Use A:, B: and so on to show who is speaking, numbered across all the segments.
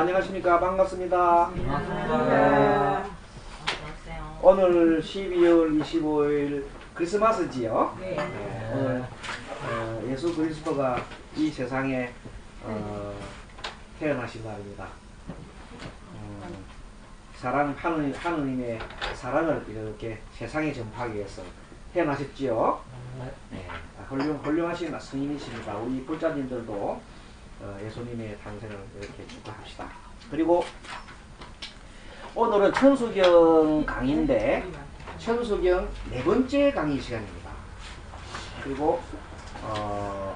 A: 안녕하십니까. 반갑습니다.
B: 반갑습니다.
A: 오늘 12월 25일 크리스마스지요.
B: 네.
A: 오늘 예수 그리스도가 이 세상에 태어나신 날입니다. 하느님의 사랑을 이렇게 세상에 전파하기 위해서 태어나셨지요. 네. 훌륭하신 성인이십니다. 우리 불자님들도 예수님의 탄생을 이렇게 축하합시다. 그리고 오늘은 천수경 강의인데 천수경 4번째 강의 시간입니다. 그리고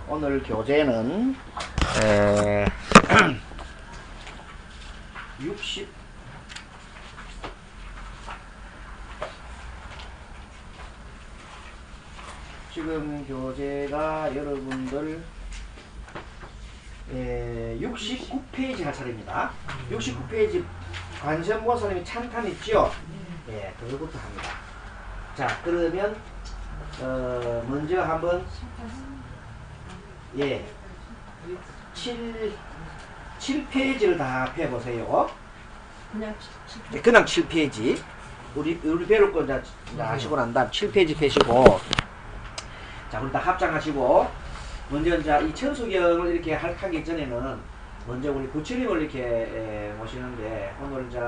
A: 오늘 교재는 60 지금 교재가 여러분들 69페이지 할 차례입니다. 69페이지 관세음보살님이 찬탄 있죠? 예, 그거부터 합니다. 자, 그러면 먼저 한번 7페이지를 다 펴보세요. 그냥 7페이지. 우리 배울 거 이제 하시고 난 다음 7페이지 펴시고, 자, 우리 다 합장하시고, 먼저 이제 이 천수경을 이렇게 하기 전에는 먼저 우리 부처님을 이렇게 모시는데, 오늘 이제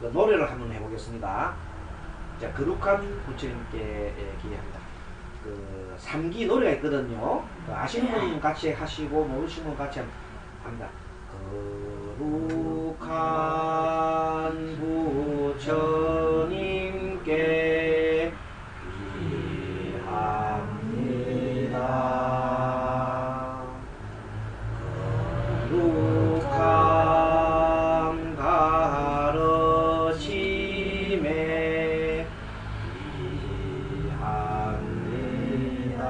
A: 그 노래를 한번 해보겠습니다. 자, 거룩한 부처님께 기회합니다. 그 3기 노래가 있거든요. 아시는 분 같이 하시고 모르시는 분 같이 합니다. 거룩한 부처님께 거룩한 가르침에 기합니다.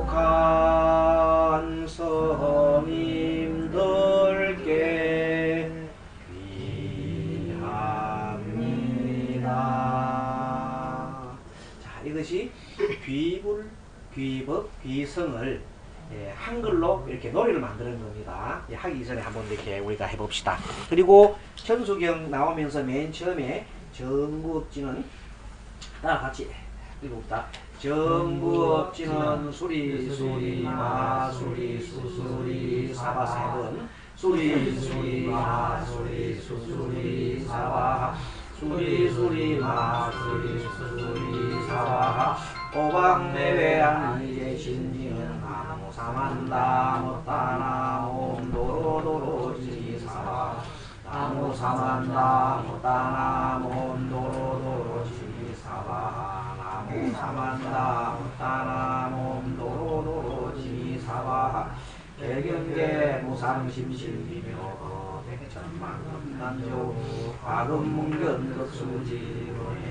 A: 거룩한 스님들께 귀합니다. 자, 이것이 귀법, 귀성을 한글로 이렇게 노래를 만드는 겁니다. 하기 전에 한번 이렇게 우리가 해봅시다. 그리고 천수경 나오면서 맨 처음에 정부업지는 다 같이 읽어봅시다. 정부업지는 수리 마수리 수수리 사바 3번 수리 마수리 수수리 사바 수리 마수리 수수리 사바 오방내외한 이제 신지는 나무 사만다 못다나 몬도로도로 지사바 나무 사만다 못다나 몬도로도로 지사바 나무 사만다 못다나 몬도로도로 지사바 대경계 무상심실이며 백천만금난조 과금문견 극수지론의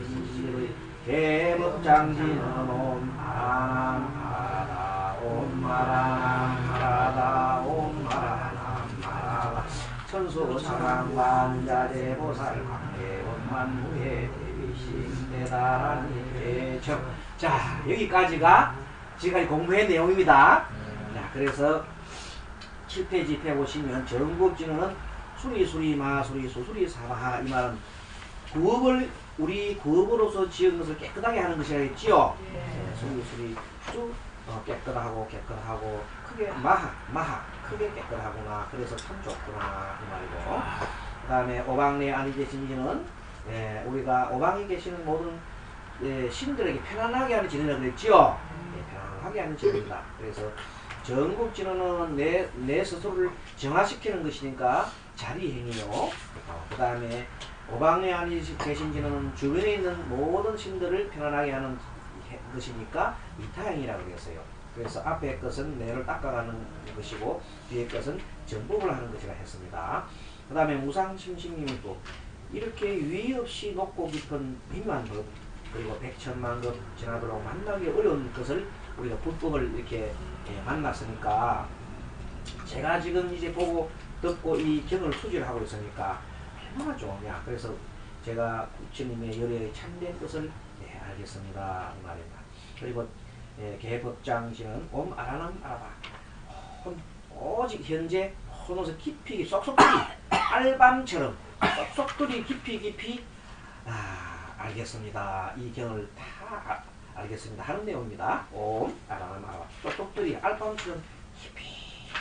A: 진실의 개법장지는 옴마라나마라다 옴마라나마라다 옴마라나마라다 천수사랑관자재보살 광대원만무해 대비심 대단하니 대척. 자, 여기까지가 지금까지 공부한 내용입니다. 자, 그래서 7페이지 펴보시면 정부업진은 수리 마수리 수수리 사바하, 이 말은 구업을 우리 구업으로서 지은 것을 깨끗하게 하는 것이라 했지요. 수리 아주 깨끗하고 크게 마하 크게 깨끗하구나. 그래서 참 좋구나, 이 말이고. 그 다음에 오방내 안에 계신 이는 우리가 오방에 계시는 모든 신들에게 편안하게 하는 진리라고 그랬지요. 편안하게 하는 진리입니다. 그래서 정국진언은 내 스스로를 정화시키는 것이니까 자리행위요. 그 다음에 오방내 안에 계신 진언은 주변에 있는 모든 신들을 편안하게 하는 것이니까 이타행이라고 그랬어요. 그래서 앞에 것은 뇌를 닦아가는 것이고 뒤에 것은 정복을 하는 것이라 했습니다. 그 다음에 무상심심님이 또 이렇게 위의 없이 높고 깊은 미만 법 그리고 백천만급 지나도록 만나기 어려운 것을 우리가 불법을 이렇게 만났으니까 제가 지금 이제 보고 듣고 이 경을 수질하고 있으니까 얼마나 좋으냐. 그래서 제가 부처님의 열애의 참된 것을 알겠습니다, 이 말입니다. 그리고 개법장시는 옴 아라남 아라바. 오직 현재 혼에서 깊이 쏙쏙들이 알밤처럼 쏙쏙들이 깊이 알겠습니다. 이 경을 다 알겠습니다 하는 내용입니다. 옴 아라남 아라바. 쏙쏙들이 알밤처럼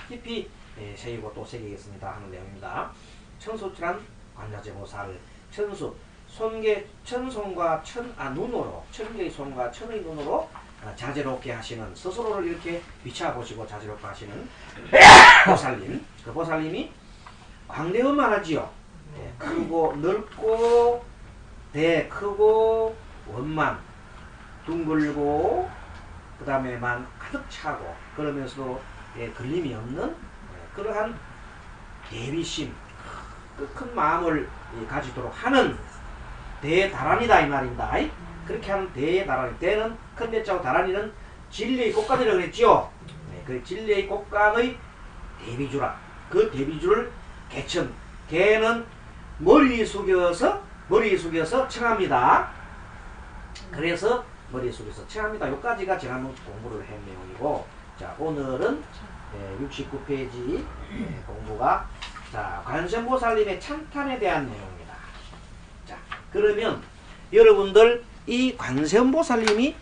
A: 깊이 새기고 또 새기겠습니다 하는 내용입니다. 천수출한 관자재보살 천수 천손과 눈으로 천개의 손과 천의 눈으로 자제롭게 하시는 스스로를 이렇게 비춰보시고 자제롭게 하시는 보살님. 그 보살님이 광대음만 하지요. 크고 넓고 크고 원만 둥글고 그 다음에만 가득 차고 그러면서도 걸림이 없는 그러한 대비심 큰 마음을 가지도록 하는 대다란이다 이 말입니다. 그렇게 하는 대다란이. 대는 큰 대자고 다란이는 진리의 꽃간이라고 그랬지요. 그 진리의 꽃간의 대비주라. 그 대비주를 개천. 개는 머리 숙여서 청합니다. 그래서 머리 숙여서 청합니다. 여기까지가 지난번 공부를 한 내용이고, 자 오늘은 69페이지 공부가 자 관세음보살님의 찬탄에 대한 내용입니다. 자 그러면 여러분들 이 관세음보살님이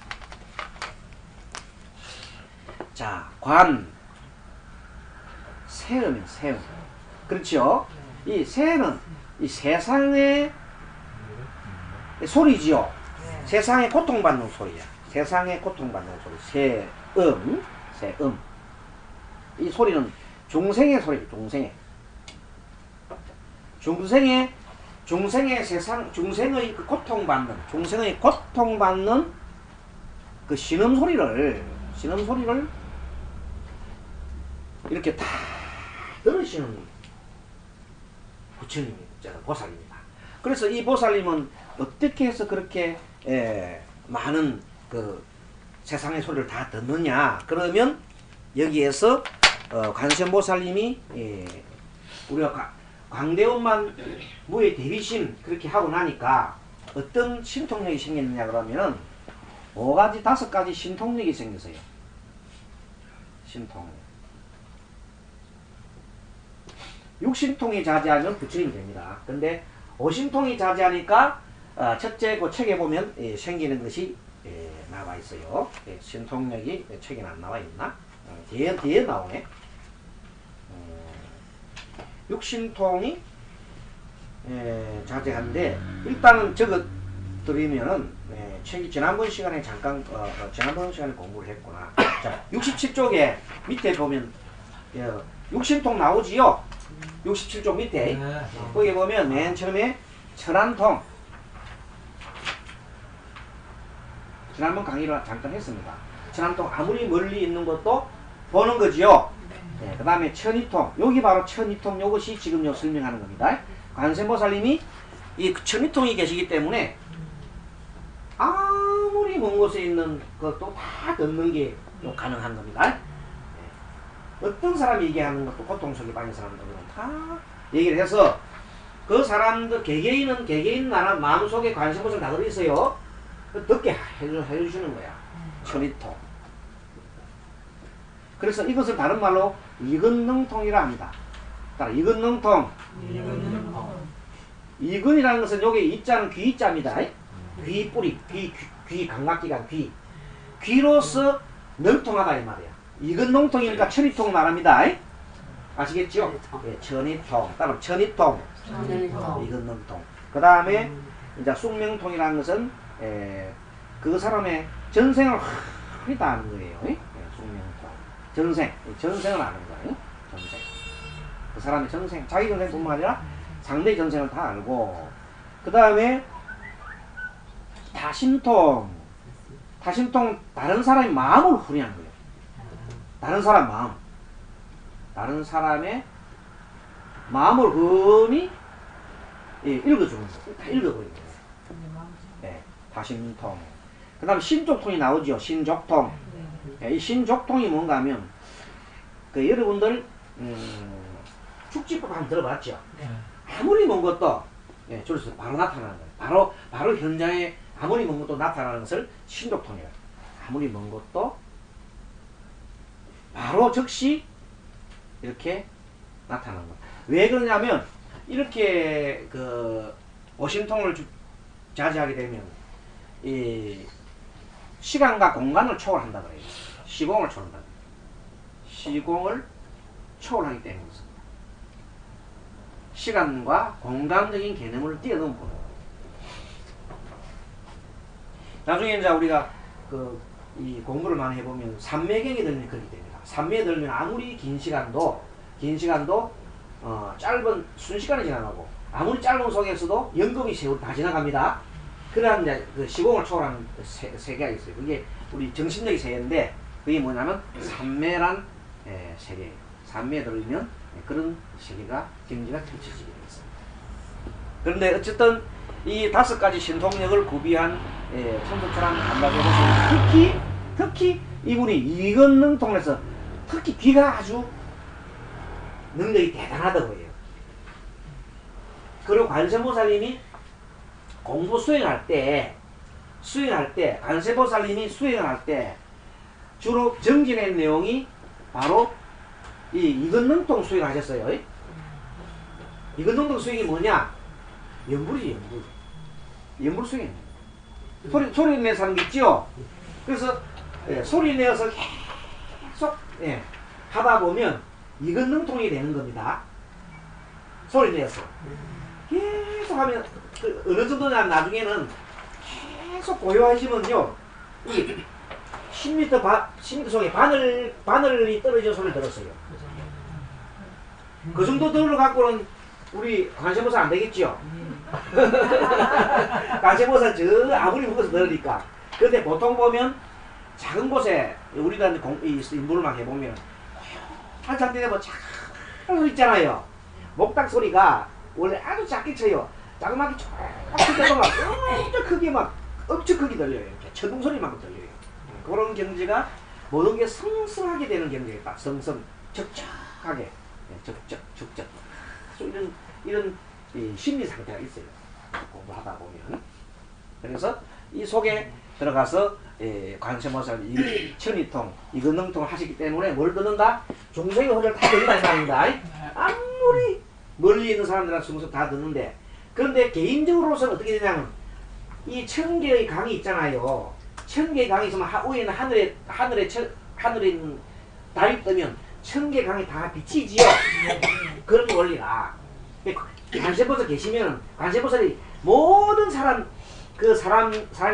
A: 자 세음이에요. 세음. 그렇죠? 이 세는 이 세상의 소리지요. 세상에 고통받는 소리야. 세상에 고통받는 소리. 세음. 이 소리는 중생의 소리예요. 중생의 세상, 중생의 그 고통받는 그 신음소리를 이렇게 다 들으시는 부처님입니다. 보살입니다. 그래서 이 보살님은 어떻게 해서 그렇게 많은 그 세상의 소리를 다 듣느냐? 그러면 여기에서 관세음보살님이 우리가 광대음만 무의 대비심 그렇게 하고 나니까 어떤 신통력이 생겼느냐 그러면은 5가지 5가지 신통력이 생겼어요. 신통력. 육신통이 자제하면 부처님이 됩니다. 근데 5신통이 자제하니까 첫째 그 책에 보면 생기는 것이 나와 있어요. 신통력이 책에 안 나와 있나? 뒤에 나오네. 육신통이 자제하는데 일단은 적어 드리면은 책이 지난번 시간에 잠깐 지난번 시간에 공부를 했구나. 자 67쪽에 밑에 보면 육신통 나오지요. 67쪽 밑에 거기 보면 맨 처음에 천안통 지난번 강의를 잠깐 했습니다. 천안통 아무리 멀리 있는 것도 보는 거지요. 그 다음에 천이통, 여기 바로 천이통, 요것이 지금 요 설명하는 겁니다. 관세음보살님이 이 천이통이 계시기 때문에 아무리 먼 곳에 있는 것도 다 듣는 게 가능한 겁니다. 어떤 사람이 얘기하는 것도 고통 속에 빠진 사람들은 다 얘기를 해서 그 사람들 개개인 나라 마음속에 관세음보살 다 들어있어요. 듣게 해주시는 거야. 천이통. 그래서 이것을 다른 말로 이근능통이라 합니다. 따라 이근능통. 이근이라는 것은 여기 이자는 귀자입니다. 귀 뿌리, 귀 감각기관 귀. 귀로서 능통하다 이 말이야. 이근능통이니까 천이통 말합니다. 아시겠죠? 예, 천이통. 따라 천이통. 이근능통. 그 다음에 이제 숙명통이라는 것은 그 사람의 전생을 다 아는 거예요. 숙명통. 전생을 아는 거예요. 전생. 그 사람의 전생, 자기 전생뿐만 아니라 상대의 전생을 다 알고, 그 다음에 다심통. 다른 사람의 마음을 후리한 거예요. 다른 사람 마음. 다른 사람의 마음을 흔히 읽어주는 거예요. 다 읽어버리는 거예요. 네, 다심통. 그 다음에 신족통이 나오죠. 신족통. 이 신족통이 뭔가 하면 그 여러분들 축지법 한번 들어봤죠? 아무리 먼 것도 줄여서 바로 나타나는 거예요. 바로 현장에 아무리 먼 것도 나타나는 것을 신족통이에요. 아무리 먼 것도 바로 즉시 이렇게 나타나는 거예요. 왜 그러냐면 이렇게 그 오심통을 자제하게 되면 이 시간과 공간을 초월한다 그래요. 시공을 초월한다. 시공을 초월하기 때문이죠. 시간과 공간적인 개념을 뛰어넘은 거예요. 나중에 이제 우리가 이 공부를 많이 해보면 삼매경이 들면 그렇게 됩니다. 삼매에 들면 아무리 긴 시간도 짧은 순식간에 지나가고 아무리 짧은 속에서도 연금이 세월 다 지나갑니다. 그러한 이제 그 시공을 초월하는 세계가 있어요. 그게 우리 정신력의 세계인데 그게 뭐냐면 삼매란 세계예요. 삼매에 들으면 그런 세계가 경지가 펼쳐지게 되겠습니다. 그런데 어쨌든 이 5가지 신통력을 구비한 천도철학 감각에 보시면 특히 이분이 이건능통에서 특히 귀가 아주 능력이 대단하다고 해요. 그리고 관세보살님이 공부 수행할 때 관세보살님이 수행을 할 때 주로 정진의 내용이 바로 이 이건능통 수행을 하셨어요. 이건능통 수행이 뭐냐? 연불이지, 연불 수행. 소리 내서 하는 게 있죠? 그래서 소리 내어서 계속 하다 보면 이건능통이 되는 겁니다. 소리 내서 계속 하면 어느 정도냐 나중에는 계속 고요하시면요 이 10m 속에 바늘이 떨어지는 소리를 들었어요. 그 정도 들어갖고는 우리 관세보살 안 되겠죠? 관세보살 저 아무리 무거워서 들으니까. 근데 보통 보면 작은 곳에 우리가 인부를 막 해보면 한참 때에 뭐 작은 소리 있잖아요. 목탁 소리가 원래 아주 작게 쳐요. 자그맣게 쫙 때도 막 엄청 크게 들려요. 이렇게 천둥 소리만큼 들려요. 그런 경지가 모든 게 성성하게 되는 경지가 딱 성성 적적하게 적적 이런 심리 상태가 있어요. 공부하다 보면. 그래서 이 속에 들어가서 관세모살 천이통 이건능통을 하시기 때문에 뭘 듣는가? 중생의 혼을 다 듣는다 이 말입니다. 아무리 멀리 있는 사람들한테 중생 다 듣는데 그런데 개인적으로서는 어떻게 되냐면 이 1000개의 강이 있잖아요. 1000개의 강이 있으면 위에는 하늘에 달이 뜨면 1000개 강이 다 비치지요. 그런 원리라. 관세보살 계시면 관세보살이 모든 사람이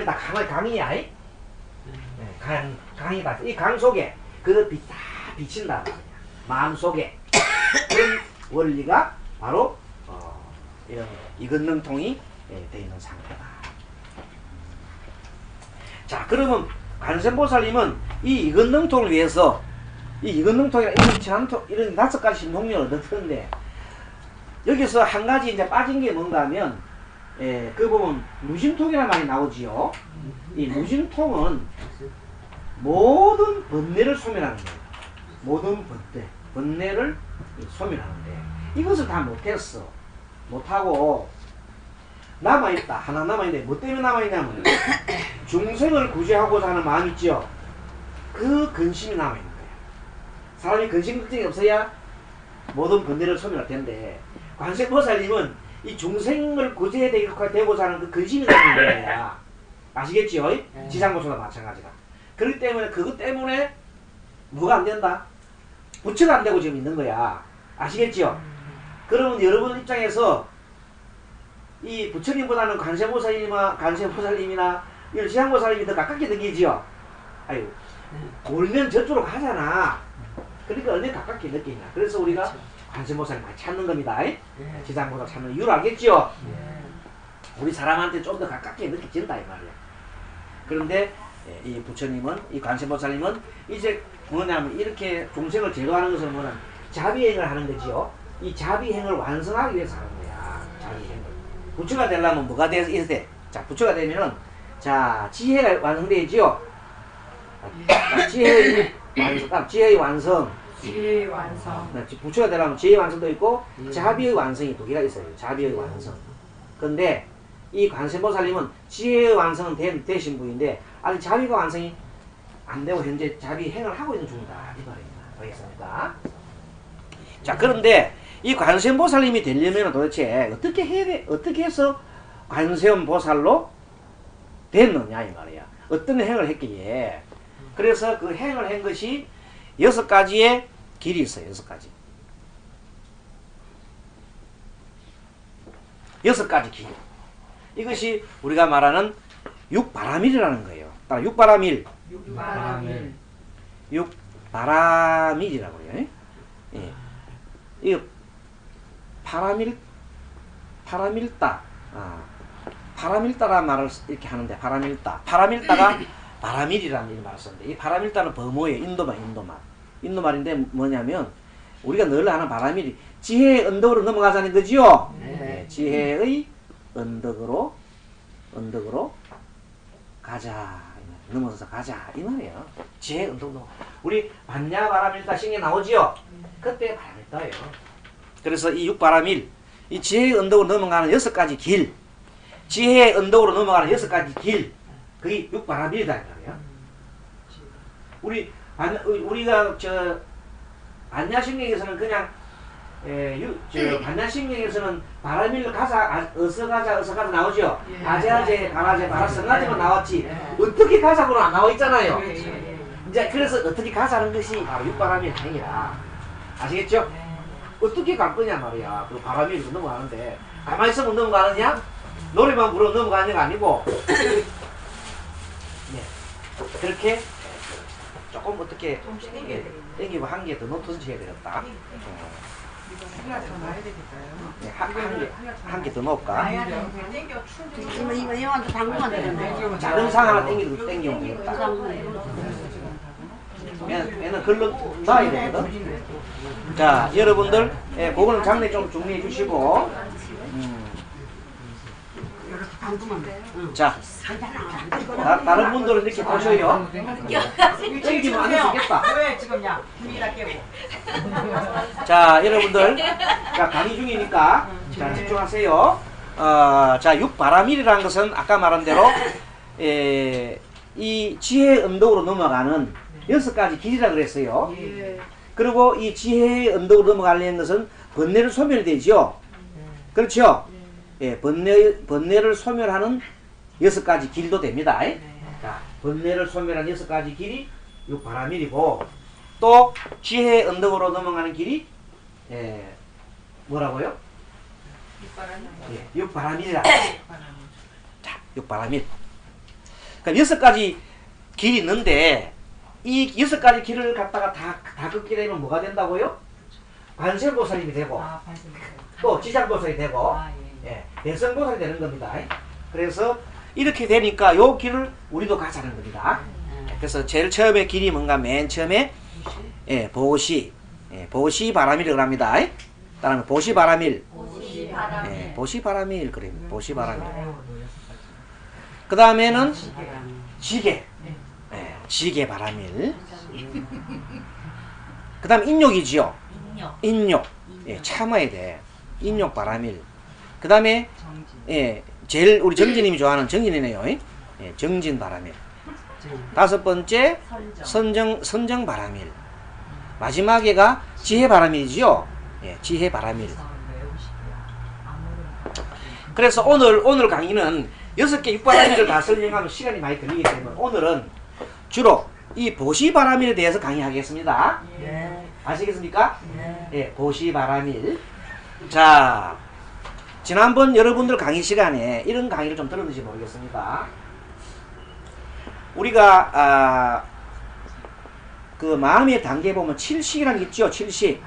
A: 다 강이야. 강이다. 이 강 속에 그 빛 다 비친다. 마음 속에 그런 원리가 바로 이런 이건능통이 되어 있는 상태다. 자, 그러면 관세음보살님은 이 이건능통을 위해서 이 이건능통이나 이런 5가지 신통력을 얻었는데 여기서 한 가지 이제 빠진 게 뭔가 하면 그 보면 무진통이라는 말이 나오지요. 이 무진통은 모든 번뇌를 소멸하는 거예요. 모든 번뇌를 소멸하는데 이것을 다 못했어. 못하고 남아있다. 하나 남아있는데 뭐 때문에 남아있냐면 중생을 구제하고자 하는 마음이 있죠. 그 근심이 남아있는 거예요. 사람이 근심 걱정이 없어야 모든 번뇌를 소멸할 텐데 관세음보살님은 이 중생을 구제되고자 하는 그 근심이 남는 거예요. 아시겠지요? 지상보살과 마찬가지라. 그렇기 때문에 그것 때문에 뭐가 안 된다? 부처가 안 되고 지금 있는 거야. 아시겠지요? 그러면 여러분 입장에서 이 부처님보다는 관세음보살님이나 이런 지상보살님이 더 가깝게 느끼지요? 아유, 울면 저쪽으로 가잖아. 그러니까 얼마나 가깝게 느끼냐. 그래서 우리가 관세음보살님 많이 찾는 겁니다. 지상보살 찾는 이유를 알겠지요? 우리 사람한테 좀 더 가깝게 느껴진다 이 말이야. 그런데 이 부처님은, 이 관세음보살님은 이제 뭐냐면 이렇게 중생을 제도하는 것은 뭐냐면 자비행을 하는 거지요. 이 자비행을 완성하기 위해서 하는 거야. 자비행을. 부처가 되려면 뭐가 있어야 돼? 자, 부처가 되면은 자, 지혜가 완성되지요. 지혜의 완성.
B: 지혜의 완성.
A: 부처가 되려면 지혜의 완성도 있고 자비의 완성이 2개가 있어요. 자비의 완성. 근데 이 관세음보살님은 지혜의 완성은 되신 분인데 아직 자비가 완성이 안 되고 현재 자비 행을 하고 있는 중이다 이 말입니다. 하겠습니다. 자, 그런데 이 관세음보살님이 되려면 도대체 어떻게 해야 돼? 어떻게 해서 관세음보살로 됐느냐 이 말이야. 어떤 행을 했기에. 그래서 그 행을 한 것이 6가지의 길이 있어요. 6가지. 6가지 길. 이것이 우리가 말하는 육바라밀이라는 거예요. 따라 육바라밀. 육바라밀이라고 해요. 예. 이 파라밀따. 파라밀따라는 말을 이렇게 하는데, 파라밀따가 바라밀이라는 말을 쓰는데, 이 파라밀따는 버모예요. 인도말인데 뭐냐면, 우리가 늘 하는 바라밀이 지혜의 언덕으로 넘어가자는 거지요. 네. 지혜의 언덕으로 가자. 넘어서서 가자. 이 말이에요. 지혜의 언덕으로. 우리 반야 바라밀따 싱에 나오지요. 그때 바라밀따예요. 그래서 이 육바라밀, 이 지혜의 언덕으로 넘어가는 6가지 길, 지혜의 언덕으로 넘어가는 6가지 길, 그게 육바라밀이다 이 말이에요. 우리가 반야신경에서는 그냥 반야신경에서는 바라밀 가자, 어서 가자 나오죠. 아제아제, 바라제, 바라성가제만 나왔지. 어떻게 가자고는 안 나와 있잖아요. 이제 그래서 어떻게 가자는 것이 바로 육바라밀 행위라. 아시겠죠? 어떻게 갈 거냐 말이야. 그 바라밀로 넘어가는데 가만히 있으면 넘어가느냐? 노래만 부르 넘어가는 게 아니고 네. 그렇게 조금 어떻게 땡기고 한 개 더 놓던져야 되겠다. 한 개 더 넣을까?
C: 이거 당구만 되는데.
A: 작은 상 하나 땡기면 되겠다. 얘는 글로 놔야 되거든. 자, 여러분들, 그거는 장례 좀 정리해 주시고. 자, 다른 분들은 이렇게 보셔요. 땡기면 안 되겠다.
B: 왜 지금냐? 분위기다 깨고.
A: 자, 여러분들, 자, 강의 중이니까 자, 집중하세요. 자, 육바라밀이라는 것은 아까 말한 대로 이 지혜의 언덕으로 넘어가는 6가지 길이라 그랬어요. 그리고 이 지혜의 언덕으로 넘어가려는 것은 번뇌를 소멸되죠. 그렇죠? 예, 번뇌를 소멸하는 6가지 길도 됩니다. 자, 번뇌를 소멸하는 6가지 길이 육바라밀이고, 또 지혜의 언덕으로 넘어가는 길이 뭐라고요? 육바라밀이라. 자, 육바라밀. 그러니까 6가지 길이 있는데 이 6가지 길을 갖다가 다 걷게 되면 뭐가 된다고요? 관세음보살님이 되고, 또 지장보살이 되고, 대성보살이 되는 겁니다. 그래서 이렇게 되니까 요 길을 우리도 가자는 겁니다. 그래서 제일 처음에 길이 뭔가 맨 처음에 보시바라밀이라고 합니다. 따라하면 보시바라밀. 보시바라밀 그래요. 보시바라밀. 그 다음에는 지게. 지게바라밀. 그 다음 인욕이지요. 인욕. 참아야 돼. 인욕바라밀. 그 다음에 제일 우리 정진님이 좋아하는 정진이네요. 정진바라밀. 5번째 선정바라밀. 마지막에가 지혜바라밀이지요. 지혜바라밀. 그래서 오늘 강의는 6개 육바라밀을 다 설명하면 시간이 많이 걸리기 때문에 오늘은 주로 이 보시바라밀에 대해서 강의하겠습니다. 아시겠습니까? 보시바라밀. 자, 지난번 여러분들 강의 시간에 이런 강의를 좀 들었는지 모르겠습니다. 우리가 그 마음의 단계에 보면 7식이라는 게 있죠. 7식.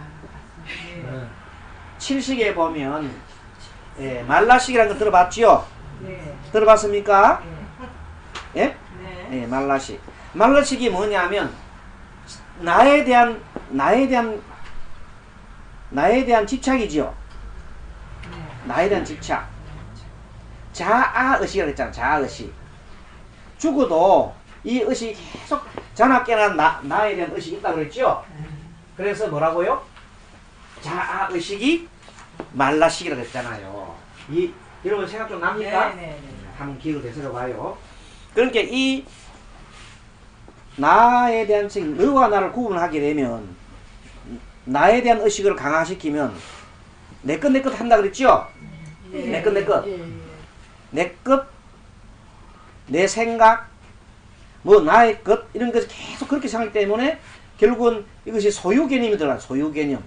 A: 7식에 보면 말라식이라는 거 들어봤죠? 들어봤습니까? 예? 말라식. 말라식이 뭐냐면 나에 대한 집착이지요. 나에 대한 집착. 자아의식이라고 했잖아. 자아의식. 죽어도 이 의식이 계속 자나깨나 나에 대한 의식이 있다고 그랬죠. 그래서 뭐라고요? 자아의식이 말라식이라고 했잖아요. 여러분 생각 좀 납니까? 한번 기억을 되새겨 봐요. 그러니까 이 나에 대한 너와 나를 구분하게 되면 나에 대한 의식을 강화시키면 내 것 한다 그랬죠? 내 것 내 것, 내 생각, 뭐 나의 것 이런 것을 계속 그렇게 생각하기 때문에 결국은 이것이 소유 개념이 들어가요. 소유 개념.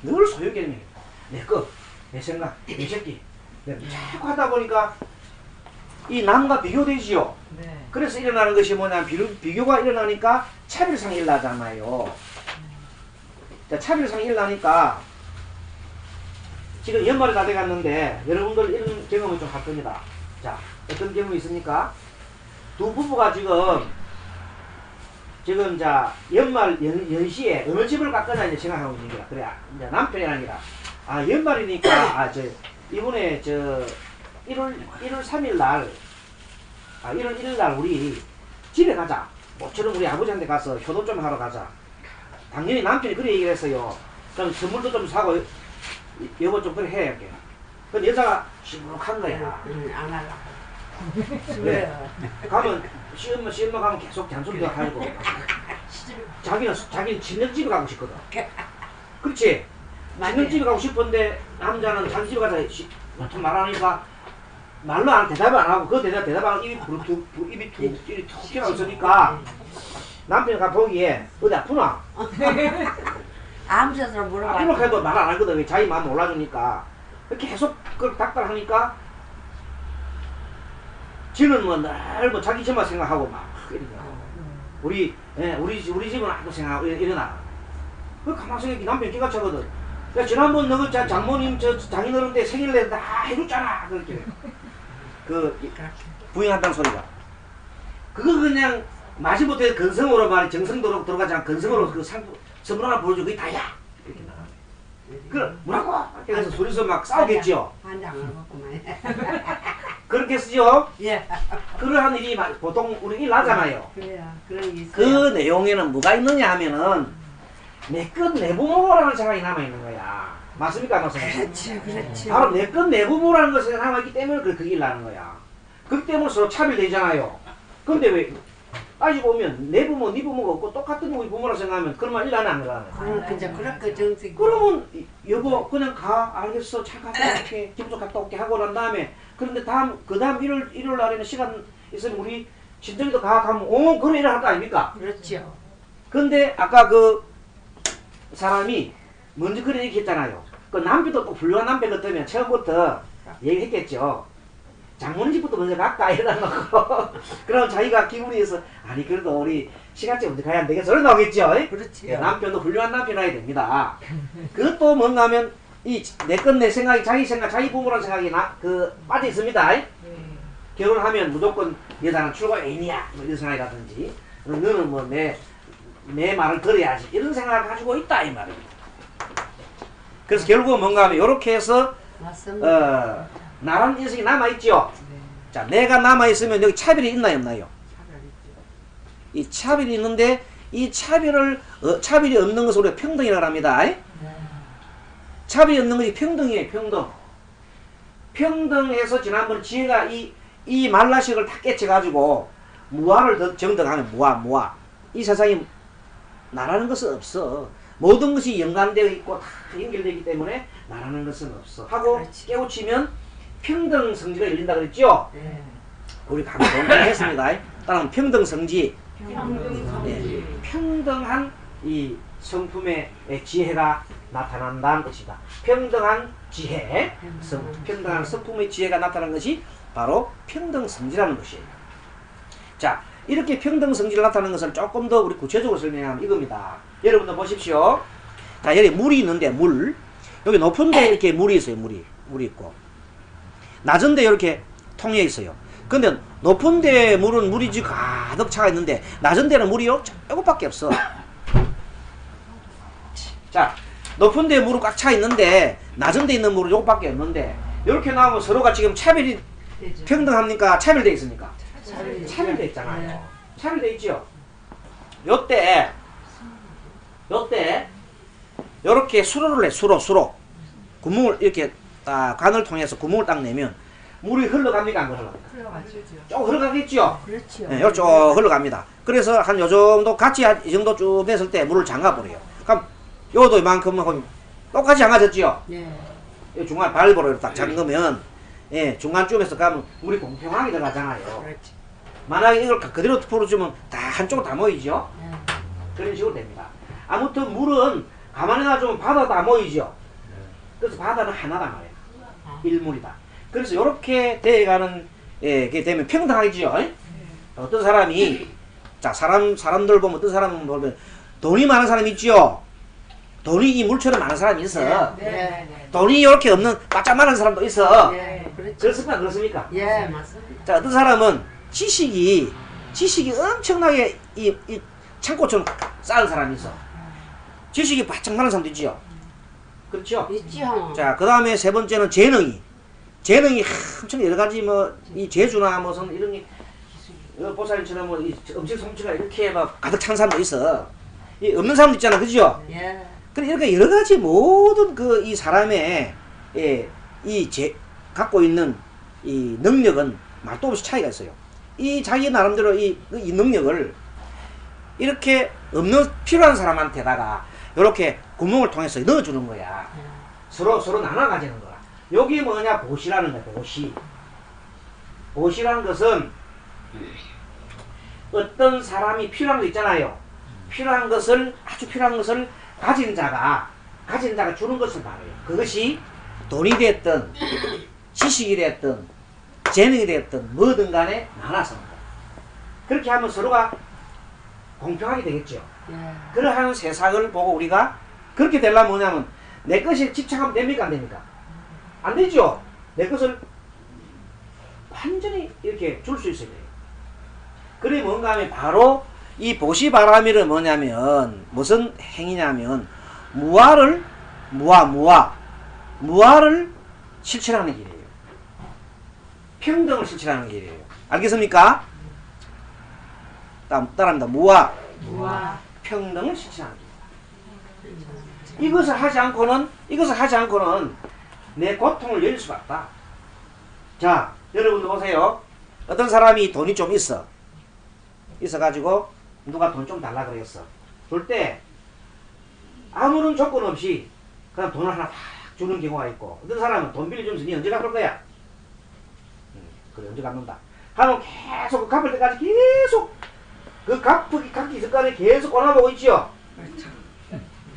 A: 늘 소유 개념이에요. 내 것, 내 생각, 내 새끼. 자꾸 하다 보니까 이 남과 비교되지요.
B: 네.
A: 그래서 일어나는 것이 뭐냐면 비교가 일어나니까 차별상이 일어나잖아요. 자, 차별상이 일어나니까 지금 연말이 다 돼갔는데 여러분들 이런 경험을 좀 할 겁니다. 자, 어떤 경험이 있습니까? 두 부부가 지금 자 연말 연시에 어느 집을 갔거나 이제 생각하고 있는 거야. 그래, 이제 남편이 아니라 연말이니까 이번에 1월 3일 날 1월 1일 날 우리 집에 가자. 모처럼 우리 아버지한테 가서 효도 좀 하러 가자. 당연히 남편이 그래 얘기를 했어요. 그럼 선물도 좀 사고 여보 좀 그래 해 이렇게. 근데 여자가 시무룩한 거야.
B: 안 하려고.
A: 그래. 가면 시엄마 가면 계속 잔소리도 하고. 자기는 친정집에 가고 싶거든. 그렇지? 친정집에 가고 싶은데 남자는 자기 집에 가자 보통 말하니까 말로 대답을 안 하고 그 대답 안 하고 입이 툭 튀어나와 있으니까 남편이 가 보기에 어디 아프나?
B: 아무 데서나 물어봐.
A: 이렇게 해도 말 안 하거든. 자기 마음 몰라주니까. 계속 그걸 닥달하니까 지는 늘 자기 집만 생각하고 막 우리 집은 아직도 생각하고 일어나. 그 가만히 생각해 남편이 기가 차거든. 야, 지난번 너그 장모님 장인어른 때 생일날 다 해줬잖아. 그렇게. 부인한다는 소리가. 그거 그냥 마지못해 근성으로 말이 정성도로 들어가지 않고 근성으로 그 선물 하나 보여주고 그게 다야. 이렇게 나가는 거야. 뭐라고? 그래서 둘이서 막 싸우겠죠.
B: 한장을 먹고만.
A: 그렇게 쓰죠?
B: 예.
A: 그러한 일이 보통 우리 일 하잖아요.
B: 그래야. 그런 게 있어요.
A: 그 내용에는 뭐가 있느냐 하면은 내 것 내부모라는 생각이 남아있는 거야. 맞습니까? 맞습니까?
B: 그렇지.
A: 바로 내 것 내부모라는 것이 남아있기 때문에 그 일을 하는 거야. 그렇기 때문에 서로 차별되잖아요. 근데 왜 따지고 보면 내 부모, 네 부모가 없고 똑같은 우리 부모라 생각하면 그러면 일 안 하는
B: 그죠. 그렇게 정식.
A: 그러면 여보 그냥 가 알겠어 차 갔다 올게 집도 갔다 올게 하고 난 다음에 그런데 그 다음 일요일 날에는 시간 있으면 우리 친정에도 가면 그런 일을 할 거 아닙니까?
B: 그렇죠.
A: 근데 아까 그 사람이 먼저 그런 얘기 했잖아요. 그 남편도 또 훌륭한 남편 같으면 처음부터 얘기했겠죠. 장모님 집부터 먼저 갈까 이러놓고 그럼 자기가 기분이 있어 아니 그래도 우리 시간째 먼저 가야 안 되겠어 이러 나오겠죠.
B: 그렇지.
A: 남편도 훌륭한 남편이어야 됩니다. 그것도 뭔가 하면 이 내 것 내 생각이 자기 생각 자기 부모라는 생각이 빠져 있습니다. 결혼하면 무조건 여자는 출가 애인이야 뭐 이런 생각이라든지 너는 뭐 내 말을 들어야지 이런 생각을 가지고 있다 이 말입니다. 그래서 결국은 뭔가 하면 이렇게 해서 나라는 인생이 남아있죠. 자, 내가 남아있으면 여기 차별이 있나요 없나요? 이 차별이 있는데 이 차별이 없는 것을 우리가 평등이라고 합니다. 차별이 없는 것이 평등이에요. 평등해서 지난번 지혜가 이 말라식을 다 깨쳐가지고 무아를 더 정득하면 무아 이 세상에 나라는 것은 없어. 모든 것이 연관되어 있고 다 연결되어 있기 때문에 나라는 것은 없어 하고 그렇지. 깨우치면 평등성지가 열린다 그랬죠? 우리 강조했습니다. 따라서 평등성지 평등한 이 성품의 지혜가 나타난다는 것이다. 평등한 지혜 평등한 성품의 지혜가 나타나는 것이 바로 평등성지라는 것이에요. 자, 이렇게 평등성지를 나타내는 것을 조금 더 우리 구체적으로 설명하면 이겁니다. 여러분들 보십시오. 자, 여기 물이 있는데 여기 높은 데 이렇게 물이 있어요. 물이 있고 낮은 데 이렇게 통에 있어요. 근데 높은 데 물이 지금 가득 차가 있는데 낮은 데는 물이요 조금밖에 없어. 자, 높은 데 물은 꽉 차 있는데 낮은 데 있는 물은 요것밖에 없는데 이렇게 나오면 서로가 지금 차별이 평등합니까? 차별되어 있습니까? 차별되어 있잖아요. 차별되어 있죠. 요때 요렇게 수로를 내 수로 구멍을 이렇게 딱 관을 통해서 구멍을 딱 내면 물이 흘러갑니까? 안 흘러갑니까? 쭉 흘러가겠죠?
B: 그렇죠.
A: 네, 요 쭉 흘러갑니다. 그래서 한 요 정도 같이 이 정도 쭉 됐을 때 물을 잠가버려요. 그럼 요도 이만큼만 똑같이 양아졌지요.
B: 네.
A: 이 중간 발보로 이렇게 딱 잠그면 예, 중간쯤에서 가면 물이 공평하게 들어가잖아요.
B: 그렇지.
A: 만약에 이걸 그대로 풀어주면 다 한쪽으로 다 모이죠.
B: 네.
A: 그런 식으로 됩니다. 아무튼 물은 가만히 놔두면 바다 다 모이죠. 그래서 바다는 하나단 말이에요. 일물이다. 그래서 이렇게 돼가는 예, 게 되면 평등하지요. 어떤 사람이 자 사람들 보면 어떤 사람 보면 돈이 많은 사람이 있죠. 돈이 이 물처럼 많은 사람이 있어.
B: 네.
A: 돈이 이렇게 없는 바짝 많은 사람도 있어.
B: 네. 그렇죠.
A: 그렇습니까? 그렇습니까?
B: 예, 맞습니다.
A: 자 어떤 사람은 지식이 엄청나게 이 창고처럼 쌓은 사람이 있어. 지식이 바짝 많은 사람도 있지요. 그렇죠?
B: 있죠.
A: 자, 그 다음에 세 번째는 재능이 엄청 여러 가지 뭐, 이 재주나 무슨 이런 게, 보살님처럼 뭐, 이 음식 솜씨가 이렇게 막 가득 찬 사람도 있어. 이 없는 사람도 있잖아. 그죠?
B: 예.
A: 그래, 이렇게 여러 가지 모든 이 사람의, 예, 갖고 있는 이 능력은 말도 없이 차이가 있어요. 이 자기 나름대로 이 능력을 이렇게 필요한 사람한테다가 이렇게 구멍을 통해서 넣어주는 거야. 서로 나눠 가지는 거야. 여기 뭐냐? 보시라는 거야. 보시라는 것은 어떤 사람이 필요한 거 있잖아요. 아주 필요한 것을 가진 자가 주는 것을 말해요. 그것이 돈이 됐든 지식이 됐든 재능이 됐든 뭐든 간에 나눠서 그렇게 하면 서로가 공평하게 되겠죠.
B: 예.
A: 그러한 세상을 보고 우리가 그렇게 되려면 뭐냐면 내 것에 집착하면 됩니까? 안 됩니까? 안 되죠. 내 것을 완전히 이렇게 줄 수 있어야 돼요. 그래 뭔가 하면 바로 이 보시바라밀은 뭐냐면 무슨 행위냐면 무아를 실천하는 길이에요. 평등을 실천하는 길이에요. 알겠습니까? 따라합니다. 무아 평등을 실천하는 길. 이것을 하지 않고는 내 고통을 열릴 수가 없다. 자, 여러분들 보세요. 어떤 사람이 돈이 좀 있어가지고 누가 돈 좀 달라 그랬어. 줄 때 아무런 조건 없이 그냥 돈을 하나 팍 주는 경우가 있고, 어떤 사람은 돈 빌려주면서 니 언제 갚을 거야? 그래, 언제 갚는다. 하면 계속 갚을 때까지 계속 갚기 전까지 계속 꼬나보고 있지요.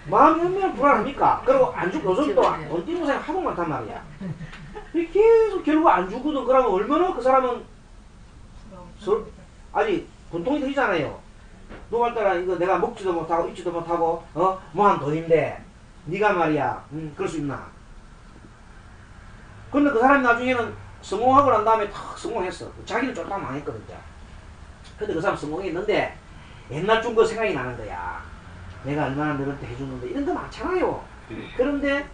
A: 마음이 얼마나 불안합니까? 그리고 안 주고 요즘 또돈 띄는 사람이 하도 많단 말이야. 계속 결국 안 주거든. 그러면 얼마나 그 사람은 아니 분통이 들이잖아요. 누구한테나 이거 내가 먹지도 못하고 입지도 못하고 뭐한 돈인데 네가 말이야 그럴 수 있나? 근데 그 사람이 나중에는 성공하고 난 다음에 탁 성공했어. 자기는 쫄딱 망했거든. 근데 그 사람 성공했는데 옛날 준 거 생각이 나는 거야. 내가 얼마나 너한테 해줬는데 이런 거 많잖아요. 그런데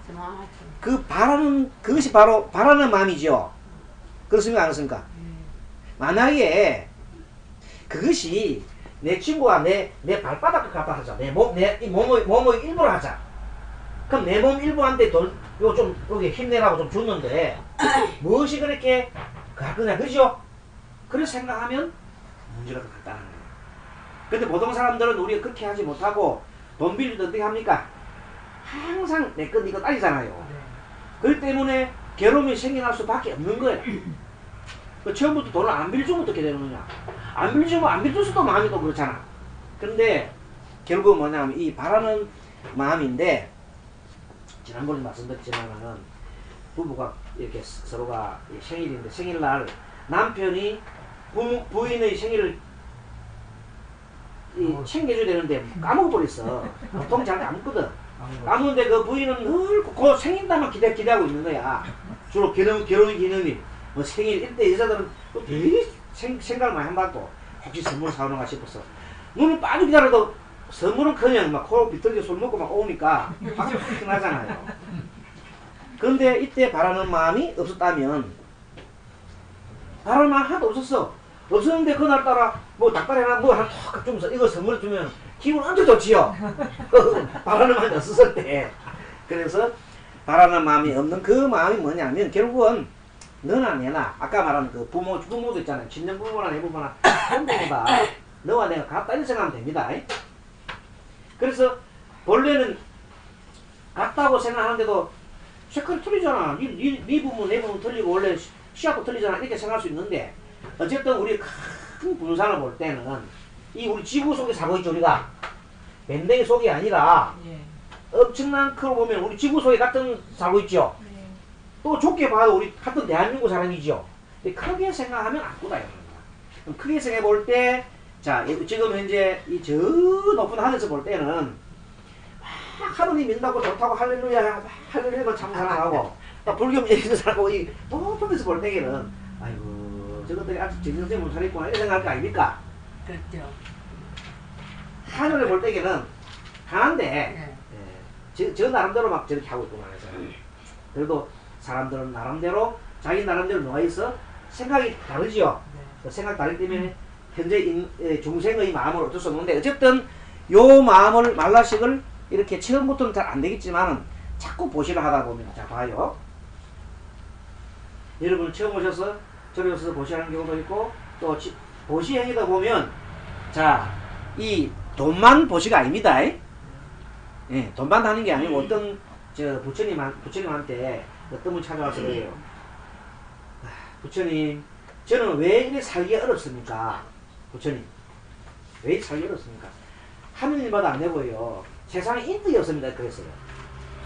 A: 그것이 바로 바라는 마음이죠. 그렇습니까? 안 그렇습니까? 만약에 그것이 내 친구가 내 발바닥을 갖다 하자. 내 몸의 일부를 하자. 그럼 내 몸 일부한테 여기 힘내라고 좀 줬는데 무엇이 그렇게 갈 거냐, 그죠? 그래서 생각하면 문제가 더 간단한 거예요. 근데 보통 사람들은 우리가 그렇게 하지 못하고 돈 빌릴 때 어떻게 합니까? 항상 내 것, 이거 따지잖아요. 그렇기 때문에 괴로움이 생겨날 수밖에 없는 거예요. 처음부터 돈을 안 빌려주면 어떻게 되는 거냐? 안 빌려주면 안 빌려줘서도 마음이 또 그렇잖아. 근데 결국은 뭐냐면 이 바라는 마음인데, 지난번에 말씀드렸지만은 부부가 이렇게 서로가 생일인데 생일날 남편이 부인의 생일을 챙겨줘야 되는데 까먹어버렸어. 보통 잘 까먹거든. 까먹는데 그 부인은 늘 그 생일날만 기대하고 있는 거야. 주로 결혼 기념일, 뭐 생일 이때 여자들은 되게 생각을 많이 한다고. 혹시 선물 사오는가 싶어서 눈을 빠져 기다려도 선물은 그냥 막 코 비틀게 술 먹고 막 오니까 화가 확 나잖아요. 그런데 이때 바라는 마음이 없었다면, 바라는 마음 하나도 없었는데 그날따라 뭐 닭다리 하나 뭐 하나 턱 주면서 이거 선물 주면 기분 엄청 좋지요. 바라는 마음이 없었을 때. 그래서 바라는 마음이 없는 그 마음이 뭐냐면 결국은 너나 내나 아까 말한 그 부모도 있잖아요. 친정 부모나 내 부모나 부모다 너와 내가 같다 이렇게 생각하면 됩니다. 그래서 본래는 같다고 생각하는데도 색깔이 틀리잖아. 네 부분 내 부분 틀리고 원래 시합도 틀리잖아. 이렇게 생각할 수 있는데 어쨌든 우리 큰 분산을 볼 때는 이 우리 지구 속에 살고 있죠. 우리가 밴댕이 속이 아니라
C: 예.
A: 엄청난 크로 보면 우리 지구 속에 같은 살고 있죠.
C: 네.
A: 또 좁게 봐도 우리 같은 대한민국 사람이죠. 근데 크게 생각하면 안 꾸다 이거는. 그럼 크게 생각해 볼 때, 자 지금 현재 이 저 높은 하늘에서 볼 때는 막 하늘이 민다고 좋다고 할렐루야 할렐루야 참 사랑하고 또 불교 예수 사랑하고 이 높은 데서 볼 때에는 아이고 저것들이 아주 정신없이 못 살겠구나 이런 생각할 거 아닙니까?
B: 그렇죠.
A: 하늘을 볼 때에는 강한데
B: 예.
A: 저 나름대로 막 저렇게 하고 있구만 해서 그래도 사람들은 나름대로 자기 나름대로 놓아 있어 생각이 다르지요.
B: 네.
A: 그 생각 다르기 때문에 현재 중생의 마음을 어쩔 수 없는데 어쨌든 요 마음을 말라식을 이렇게 처음부터는 잘 안 되겠지만은 자꾸 보시를 하다 보면 자 봐요. 여러분 처음 오셔서 저리 오셔서 보시하는 경우도 있고 또 보시행위다 보면 자 이 돈만 보시가 아닙니다. 예, 돈만 하는 게 아니고 어떤 저 부처님한테 어떤 분 찾아와서 그래요. 부처님, 저는 왜 이렇게 살기 어렵습니까? 부처님, 왜 이렇게 살기 어렵습니까? 하는 일마다 안 되고요. 세상에 인덕이 없습니다. 그랬어요.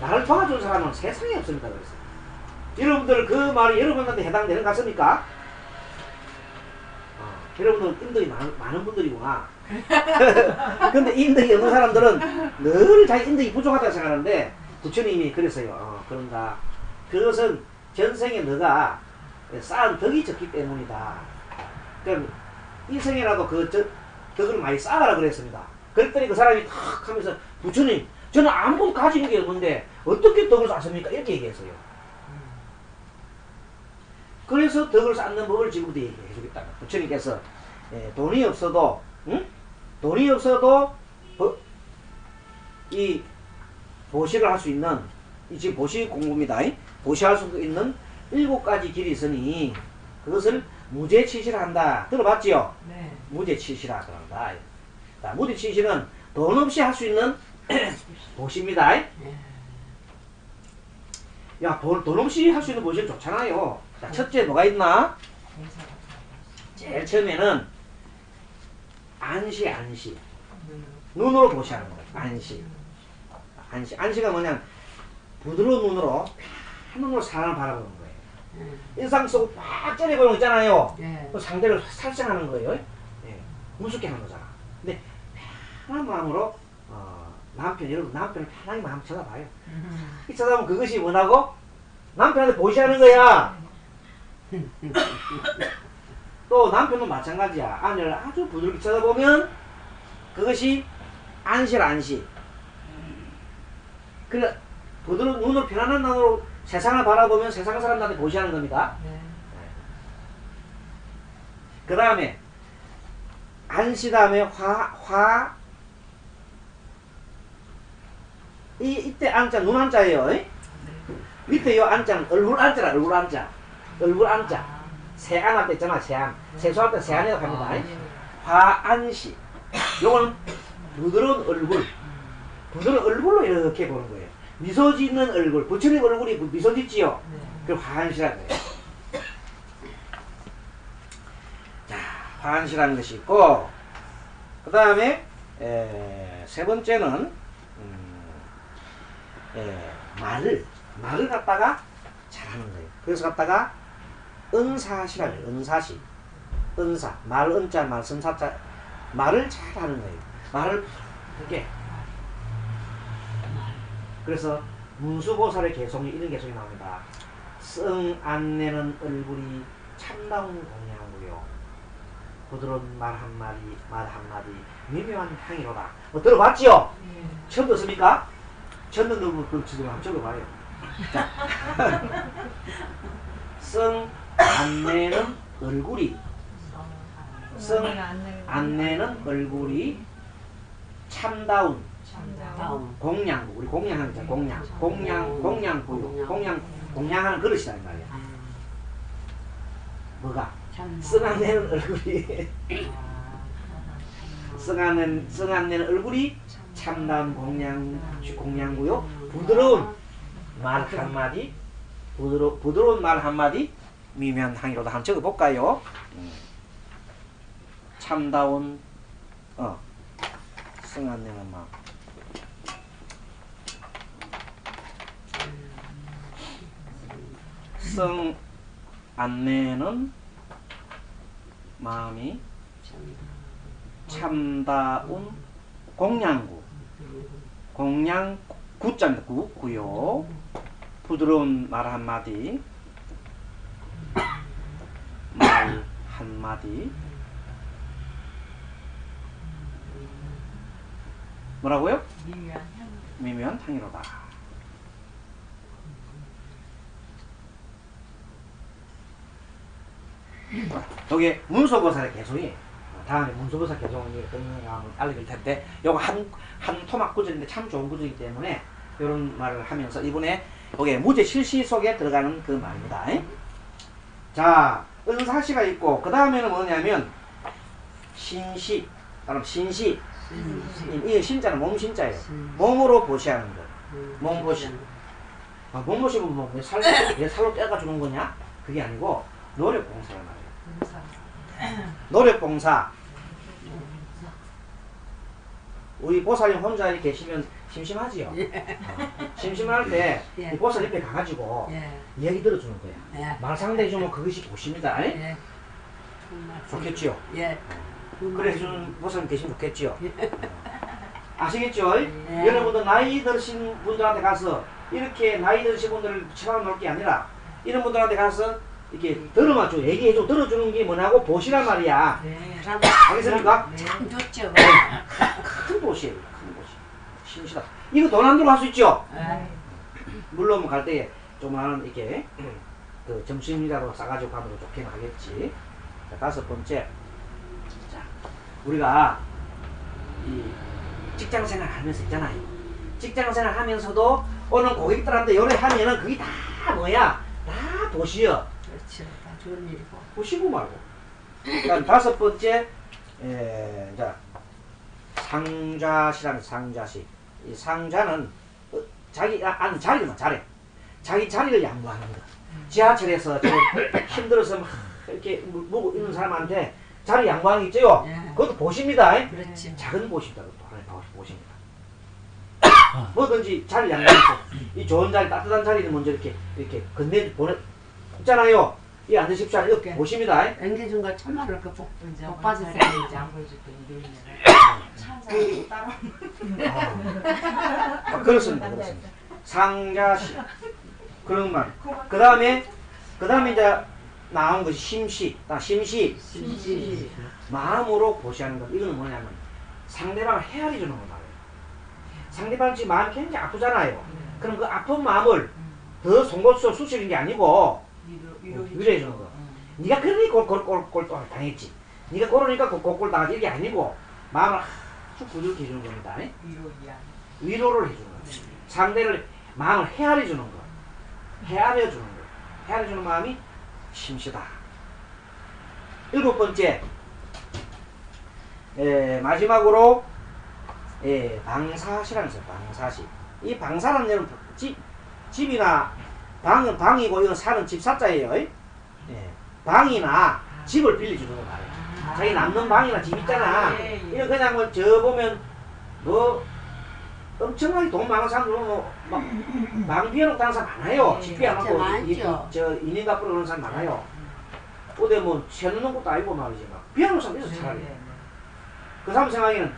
A: 나를 도와준 사람은 세상에 없습니다. 그랬어요. 여러분들 그 말이 여러분한테 해당되는 것 같습니까? 여러분들 인덕이 많은 분들이구나. 근데 인덕이 없는 사람들은 늘 자기 인덕이 부족하다고 생각하는데 부처님이 그랬어요. 그런가. 그것은 전생에 너가 쌓은 덕이 적기 때문이다. 그럼 이 생이라도 그 덕을 많이 쌓아라 그랬습니다. 그랬더니 그 사람이 탁 하면서 부처님 저는 아무것도 가진 게 없는데 어떻게 덕을 쌓습니까? 이렇게 얘기했어요. 그래서 덕을 쌓는 법을 지금부터 얘기해 주겠다. 부처님께서 돈이 없어도 응? 돈이 없어도 이 보시를 할 수 있는 이 지금 보시 공부입니다. 보시할 수 있는 7가지 길이 있으니 그것을 무죄치시라 한다. 들어봤지요?
B: 네.
A: 무죄치시라 그런다. 자, 무죄치시는 돈 없이 할 수 있는 보시입니다. 야, 돈 없이 할 수 있는 보시는 좋잖아요. 자, 첫째 뭐가 있나? 제일 처음에는 안시. 눈으로 보시하는 거예요. 안시가 뭐냐? 부드러운 눈으로 눈으로 사람을 바라보는 거예요. 인상 쓰고 꽉 째려보는 거 있잖아요.
B: 예.
A: 그 상대를 살생하는 거예요. 예. 무섭게 하는 거잖아. 근데 편한 마음으로 여러분 남편을 편하게 마음 쳐다봐요. 이 쳐다보면 그것이 뭐라고? 남편한테 보시하는 거야. 또 남편도 마찬가지야. 아내를 아주 부드럽게 쳐다보면 그것이 안시. 그래 부드러운 눈으로 편안한 눈으로 세상을 바라보면 세상 사람들한테 보시하는 겁니다.
B: 네.
A: 그 다음에 안시 다음에 이때 안자 눈 안자예요. 밑에 요 안자는 얼굴 안자. 세안할 때 있잖아. 세수할 때 세안이라고 합니다. 화안시. 요거는 부드러운 얼굴로 이렇게 보는 거예요. 미소 짓는 얼굴. 부처님 얼굴이 미소 짓지요. 그 화안시라는 거예요. 자, 화안시라는 것이 있고, 그 다음에 세 번째는 말을 갖다가 잘하는 거예요. 그래서 갖다가 은사시라고 해요. 은사. 말 은자, 말 선사자. 말을 잘하는 거예요. 말을 이렇게. 그래서 문수보살의 개성이 이런 개성이 나옵니다. 성 안내는 얼굴이 참다운 공양구요. 부드러운 말 한마디 미묘한 향이로다. 들어봤지요? 처음 듣습니까? 처음 듣는 분 지금 한번 적어봐요. 자. 성 안내는 얼굴이 참다운 공양. 우리 공양하는 거잖아. 공양구요. 공양하는 그릇이다 이 말이야. 뭐가? 성안내는 얼굴이 성안내는 얼굴이 참다운 공양구요. 부드러운 말 한마디, 부드러운 말 한마디, 미묘한 향이로다. 한번 적어볼까요? 참다운, 성안내는 마음. 성안내는 마음이 참다운 공양구. 공양 구자입니다. 구요. 부드러운 말 한마디, 말 한마디. 뭐라고요? 미묘한 향이로다. 여기 문소보살의 개성이 다음에 문소보살 개성이 어떤 거 한번 알려줄 텐데 요거 한 토막 구절인데 참 좋은 구절이기 때문에 이런 말을 하면서 이번에 여기 무제 실시 속에 들어가는 그 말입니다. 자, 은사시가 있고 그 다음에는 뭐냐면 신시, 신시. 이 신자는 몸 신자예요. 몸으로 보시하는 것. 몸 보시. 몸 보시면 뭐 살로 떼가 주는 거냐? 그게 아니고 노력봉사란 말이에요. 노력봉사. 우리 보살님 혼자 이렇게 계시면 심심하지요? 심심할 때 이 보살 옆에 가가지고 얘기 들어주는 거야. 말 상대해주면 그것이 보십니다. 좋겠지요? 그래 주는 보살님 계시면 좋겠지요? 아시겠죠? 여러분도 나이 드신 분들한테 가서 이렇게 나이 드신 분들을 치마 놓을 게 아니라 이런 분들한테 가서 이렇게 들어맞죠. 얘기해줘. 들어주는 게 뭐냐고 보시란 말이야. 알겠습니까?
B: 참 좋죠.
A: 큰 도시예요. 큰 도시. 신시다. 이거 돈 안 들고 할 수 있죠? 물론 뭐 갈 때 조그마한 이렇게 그 점심이라도 싸가지고 가면 좋긴 하겠지. 자, 5번째. 자, 우리가 이 직장생활 하면서 있잖아요. 직장생활 하면서도 오는 고객들한테 요래하면은 그게 다 뭐야? 다 도시여.
B: 그렇죠. 다 좋은 일이고.
A: 보시고 말고. 그다음 5번째, 자, 상좌시라는 상좌시. 이 상좌는 자기 앉는 자리만 잘해. 자기 자리를 양보하는 거. 지하철에서 좀 힘들어서 막 이렇게 묵고 있는 사람한테 자리 양보하는 게 있죠? 그것도 보십니다.
B: 그렇지.
A: 작은 보십니다. 그것도 하나의 보십니다. 뭐든지 자리 양보해서 이 좋은 자리, 따뜻한 자리를 먼저 이렇게 건네 보내 있잖아요. 이 앉으십시오. 이렇게 보십니다.
B: 앵겨준 거 천만을 그 복 받으세요.
C: 이제 안 보여줄 때 이러면 찬사람 따로
A: 그렇습니다. 그렇습니다. 상자시 그런 말. 그 다음에 이제 나온 것이 심시. 심시. 마음으로 보시하는 것. 이거는 뭐냐면 상대방을 헤아려 주는 거다. 상대방 지금 마음이 굉장히 아프잖아요. 그럼 그 아픈 마음을 더 송곳으로 쑤시는 게 아니고 위로해 주는 거. 네가 그러니까 골똘 당했지. 네가 그러니까 골골 당하지. 이게 아니고 마음을 아주 부드럽게 해주는 겁니다. 위로를 해주는 거예요. 상대를 마음을 헤아려 주는 거. 헤아려 주는 거. 헤아려 주는 마음이 심시다. 7번째, 마지막으로 방사시라는 거죠. 방사시. 이 방사라는 데는 집이나 방이고 이건 사는 집 사자예요. 방이나 집을 빌려주는 거 말이에요. 자기 남는 방이나 집 있잖아. 이거 그냥 뭐 저 보면 뭐 엄청나게 돈 많은 사람들은 뭐방 비워놓고 다는 사람 많아요. 집 비워놓고 저 2년 갚으러 그러는 사람 많아요. 어디 뭐 세놓는 것도 아니고 말이지. 막 비워놓은 사람 있어 차라리. 그 사람 생각에는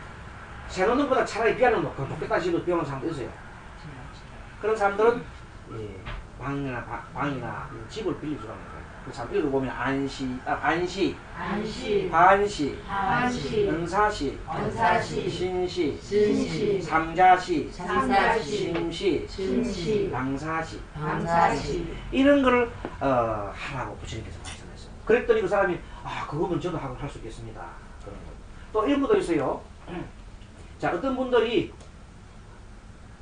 A: 세놓는 것보다 차라리 비워놓는 거 더 좋겠다 싶어서 비워놓은 사람도 있어요. 그런 사람들은 방이나 집을 빌려주라는 거예요. 그 참 읽어보면 반시, 은사시, 신시, 상자시, 심시, 방사시, 이런 거를 하라고 부처님께서 말씀하셨어요. 그랬더니 그 사람이 그거면 저도 하고 할 수 있겠습니다. 그런 거. 또 이런 것도 있어요. 자, 어떤 분들이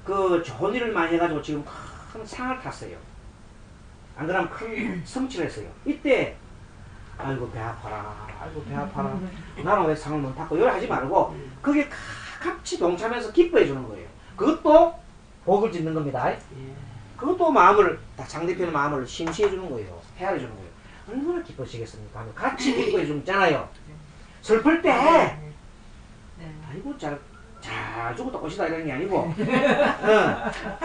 A: 그 좋은 일을 많이 해가지고 지금 큰 상을 탔어요. 안 그러면 큰 성취를 했어요. 이때 아이고 배 아파라, 아이고 배 아파라, 나는 왜 상을 못 탔고 이걸 하지 말고 그게 같이 동참해서 기뻐해 주는 거예요. 그것도 복을 짓는 겁니다.
B: 예.
A: 그것도 마음을 상대편의 마음을 심시해 주는 거예요. 헤아려 주는 거예요. 얼마나 기뻐지겠습니까? 하면 같이 기뻐해 주잖아요. 슬플 때
C: 네.
A: 아이고 잘 죽었다 꽃이다 이런 게 아니고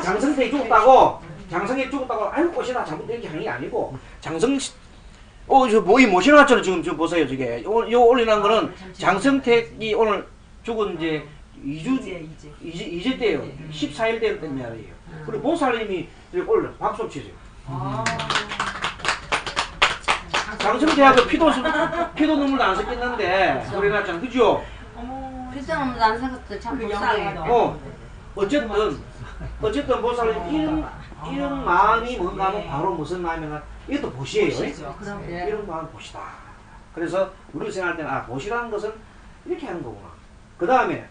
A: 장성택이 죽었다고 아이고 꽃이다 잘못 이렇게 하는 게 아니고 저 뭐이 모셔놨잖아요. 지금 보세요. 저게 요 올리는 거는 장성택이 오늘 죽은 이제 2주 때예요. 14일 된 날이에요. 그리고 보살님이 올려 박수 치세요. 장성택하고 피도 눈물도 안 섞였는데 소리 났잖아. 그죠?
B: 필사는 안 생겼어. 참 불쌍해.
A: 어쨌든 보살님 이런 마음이 뭔가 하면 바로 무슨 마음이냐 이것도 보시예요. 이런 마음 보시다. 그래서 우리 생각할 때는 보시라는 것은 이렇게 하는 거구나. 그 다음에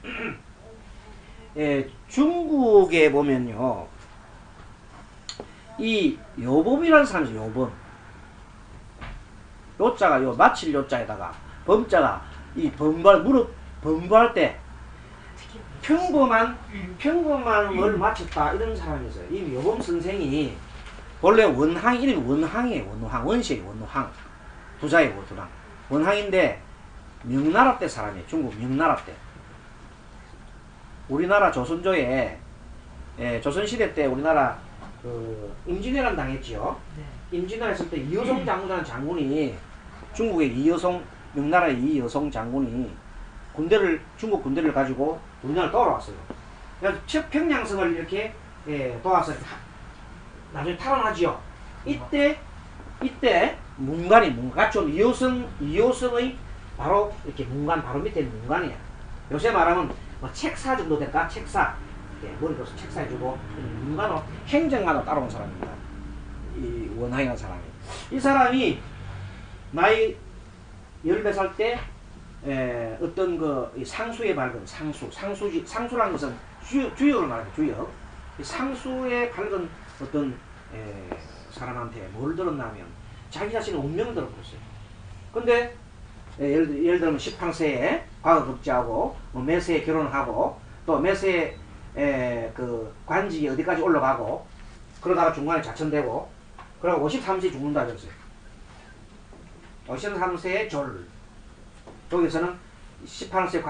A: 중국에 보면요 이 요범이라는 사람이 있어요. 요범. 요자가 요 마칠 요자에다가 범자가 이 무릎 범부할 때 평범한 을 마쳤다 이런 사람이 있어요. 이 요범 선생이 원래 이름이 원항이에요. 원시의 원황 부자의 원황 원항인데 명나라 때 사람이에요. 중국 명나라 때 우리나라 조선조에 조선시대 때 우리나라 임진왜란 당했지요. 임진왜란 했을 때 이여송 장군이라는 장군이 중국의 명나라의 이여송 장군이 중국 군대를 가지고 우리나라를 돌아왔어요. 그래서 평양성을 이렇게 도와서 나중에 탈환하지요. 이때 문관이 같이 온 이효성의 바로 이렇게 문관 바로 밑에 있는 문관이야. 요새 말하면 책사 정도 될까? 책사. 머리로서 책사해주고 문관으로 행정가로 따라온 사람입니다. 이 원하이라는 사람이. 이 사람이 나이 14살 때 어떤 상수에 밝은 상수라는 것은 주역을 말해요. 주역. 상수에 밝은 어떤 사람한테 뭘 들었냐면 자기 자신의 운명을 들어버렸어요. 근데 예를 들면 18세에 과거급제하고 몇 세에 결혼하고 또 몇 세에 관직이 어디까지 올라가고 그러다가 중간에 자천되고 그러고 53세에 죽는다 그랬어요. 53세에 저기서는 18세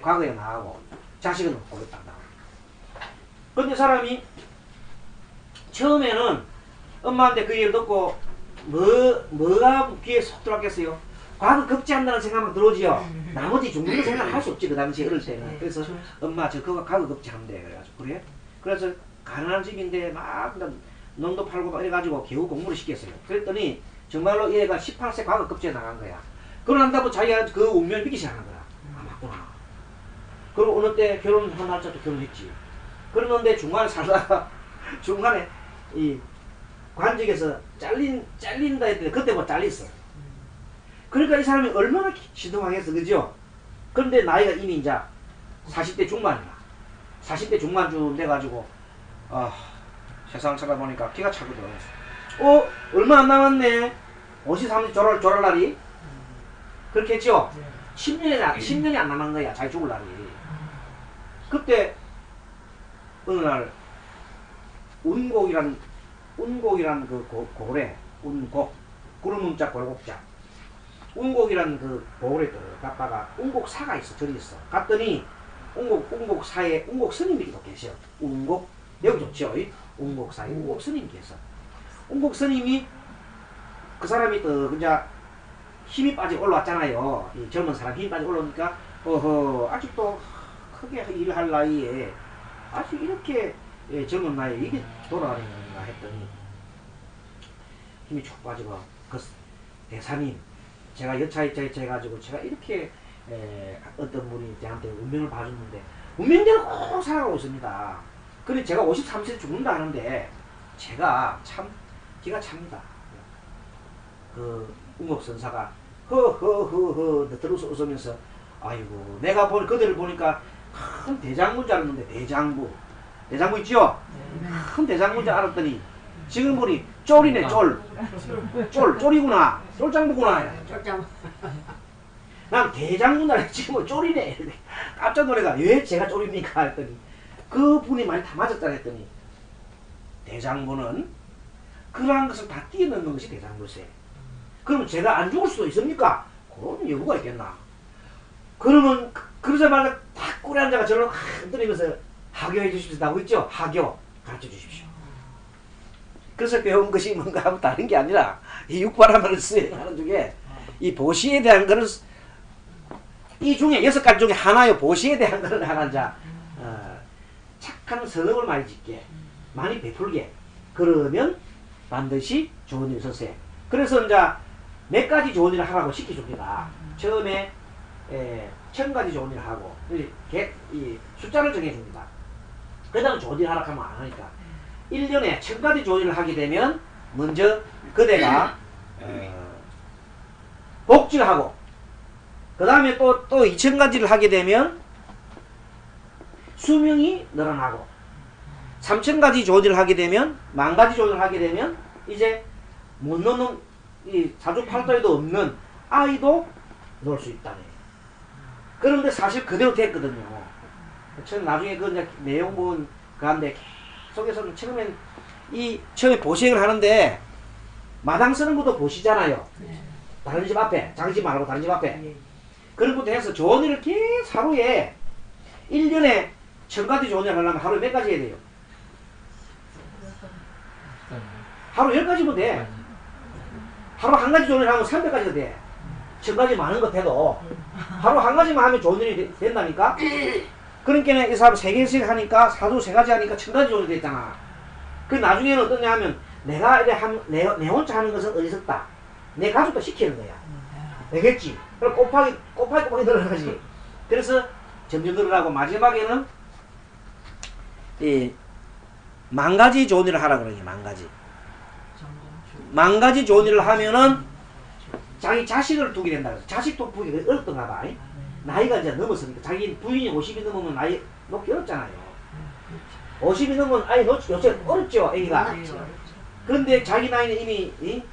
A: 과거에 나가고 자식은 없고 그랬다. 근데 사람이 처음에는 엄마한테 그 얘기를 듣고 뭐가 귀에 쏙 들어왔겠어요? 과거 급제한다는 생각만 들어오지요. 나머지 죽는 생각을 할 수 없지 그 당시 어릴 때는. 그래서 엄마 저 그거 과거 급제한대 그래가지고 그래? 그래서 가난한 집인데 막 농도 팔고 막 이래가지고 겨우 공부를 시켰어요. 그랬더니 정말로 얘가 18세 과거 급제에 나간 거야. 그러고 난다고 자기가 그 운명을 믿기 시작하는 거야. 맞구나. 그리고 어느 때 결혼한 날짜도 결혼했지. 그러는데 중간에 살다가 중간에 이 관직에서 잘린다 했더니 그때 뭐 잘렸어. 그러니까 이 사람이 얼마나 시동하겠어, 그죠? 그런데 나이가 이미 이제 40대 중반이야. 40대 중반쯤 돼가지고 세상을 찾아보니까 기가 차거든. 얼마 안 남았네. 53세 졸할 날이. 그렇게 했죠? 10년이 안 남은 거야, 자기 죽을 날이. 그때 어느 날 운곡이란 그 고래, 운곡, 구름문자 골곡자. 운곡이란 그 고을에 갔다가 운곡사가 있어, 절이 있어. 갔더니 운곡사에 운곡 스님이 또 계셔. 운곡, 여기 좋죠? 운곡사에 운곡 스님이 계셔. 운곡 스님이 그 사람이 또 이제 힘이 빠지고 올라왔잖아요. 이 젊은 사람 힘이 빠지고 올라오니까 아직도 크게 일을 할 나이에 아직 이렇게 젊은 나이에 이게 돌아가는 건가 했더니 힘이 쭉 빠지고 그 대사님 제가 여차여차 해가지고 제가 이렇게 어떤 분이 저한테 운명을 봐줬는데 운명대로 꼭 살아가고 있습니다. 그래 제가 53세에 죽는다 하는데 제가 참 기가 찹니다. 그 운곡선사가 허허허허 들어서 웃으면서 아이고 내가 그들을 보니까 큰 대장군 줄 알았는데 대장부 있죠? 큰 대장군 줄 알았더니 지금 보니 쫄이네 쫄이구나 쫄장부구나. 난 대장군한테 지금 쪼리네. 깜짝 놀래가 왜 제가 쪼립니까 했더니 그 분이 많이 다 맞았잖아 했더니 대장군은 그러한 것을 다 뛰어넘는 것이 대장군세. 그러면 제가 안 죽을 수도 있습니까? 그런 여부가 있겠나. 그러면 그러자마자 탁 꿀에 앉아가 저를 흔들리면서 하교해 주십시오 하고 있죠. 하교 가르쳐 주십시오. 그래서 배운 것이 뭔가 하면 다른 게 아니라 이 육바람을 수행하는 중에 이 보시에 대한 거는 이 중에 6가지 중에 하나요. 보시에 대한 거는 하나 자 착한 선업을 많이 짓게 많이 베풀게 그러면 반드시 좋은 일 서세. 그래서 이제 몇 가지 좋은 일을 하라고 시켜줍니다. 처음에 1000가지 좋은 일을 하고 이 숫자를 정해줍니다. 그 다음 좋은 일을 하라고 하면 안 하니까 1년에 1000가지 좋은 일을 하게 되면 먼저 그대가 복지를 하고 그 다음에 또 2000가지를 하게 되면 수명이 늘어나고 3000가지 좋은 일을 하게 되면 10,000가지 좋은 일을 하게 되면 이제 못 놓는 이 사주팔도에도 없는 아이도 놓을 수 있다네. 그런데 사실 그대로 됐거든요. 처음 나중에 그 이제 내용 부분 가는데 속에서는 처음엔 처음에 보시행을 하는데 마당 쓰는 것도 보시잖아요. 다른 집 앞에 자기 집 말고 다른 집 앞에 그런 것도 해서 좋은 일을 계속 하루에 1년에 1000가지 좋은 일을 하려면 하루에 몇 가지 해야 돼요? 하루 10가지면 돼. 하루 한 가지 좋은 일 하면 300가지가 돼. 1000가지 많은 것 해도 하루 한 가지만 하면 좋은 일이 된다니까? 그러니까 이 사람 3개씩 하니까 사주 3가지 하니까 1000가지 좋은 일이 됐잖아. 그 나중에는 어떠냐 하면 내가 이래 내 혼자 하는 것은 어리석다. 내 가족도 시키는 거야. 되겠지? 그럼 곱하기 늘어나지. 그래서 점점 늘어나고 마지막에는 이 10,000가지 좋은 일을 하라 그러니 10,000가지. 10,000가지 좋은 일을 하면은 자기 자식을 두게 된다. 자식도 두기 어렵던가 봐. 나이가 이제 넘었으니까 자기 부인이 50이 넘으면 나이 놓기 어렵잖아요. 50이 넘으면 아이 요새 어렵죠, 애기가. 그런데 자기 나이는 이미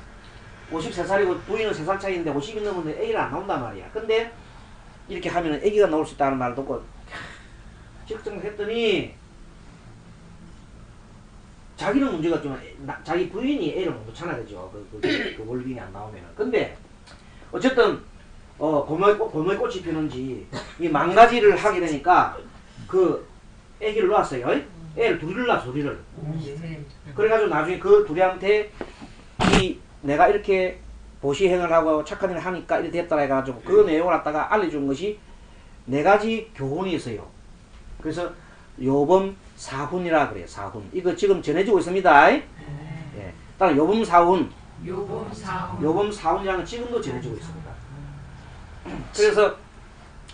A: 53살이고 부인은 3살 차이인데 50이 넘으면 애기가 안 나온단 말이야. 근데 이렇게 하면 애기가 나올 수 있다는 말을 듣고 측정을 했더니 자기는 문제가 좀 자기 부인이 애를 못 놓잖아, 그죠? 그 월빙이 안 나오면은. 근데 어쨌든 고모의 꽃이 피는지 이 10,000가지를 하게 되니까 그 애기를 놓았어요. 애를 둘을 낳았어, 둘을. 그래가지고 나중에 그 둘한테 내가 이렇게 보시행을 하고 착한 일을 하니까 이렇게 됐다 해가지고 그 내용을 갖다가 알려준 것이 4가지 교훈이 있어요. 그래서 요범 사훈이라 그래요. 사훈. 이거 지금 전해지고 있습니다. 예. 따라 요범 사훈. 요범 사훈이라는 지금도 전해지고 있습니다. 그래서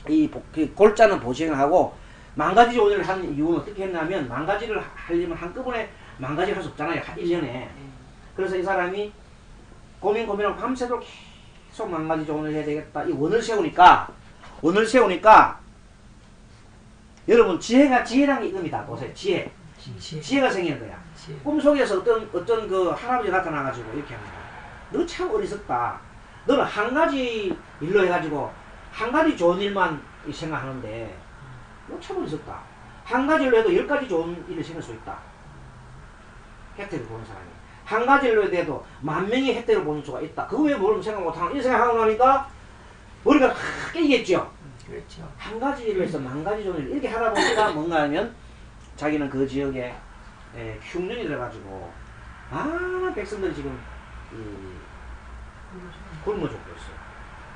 A: 이 골자는 보시행을 하고 10,000가지 좋은 일을 한 이유는 어떻게 했냐면 10,000가지를 하려면 한꺼번에 10,000가지를 할 수 없잖아요. 1년에. 그래서 이 사람이 고민하고 밤새도록 계속 10,000가지 좋은 일을 해야 되겠다. 이 원을 세우니까 여러분 지혜란 게 이겁니다. 보세요. 지혜가 생기는 거야. 꿈속에서 어떤 그 할아버지 나타나가지고 이렇게 합니다. 너 참 어리석다. 너는 한 가지 일로 해가지고 한 가지 좋은 일만 생각하는데 너 참 어리석다. 한 가지 일로 해도 10가지 좋은 일을 생길 수 있다. 혜택을 보는 사람이. 한 가지 일로 해도 10,000명의 혜택을 보는 수가 있다. 그거 왜 모르면 생각 못하나? 이 생각하고 나니까 머리가 깨겠죠.
B: 그렇죠.
A: 한 가지 일로 해서 10,000가지 좋은 일 이렇게 하다 보니까 뭔가 하면 자기는 그 지역에 흉년이 돼가지고 백성들이 지금 굶어 죽고 있어요.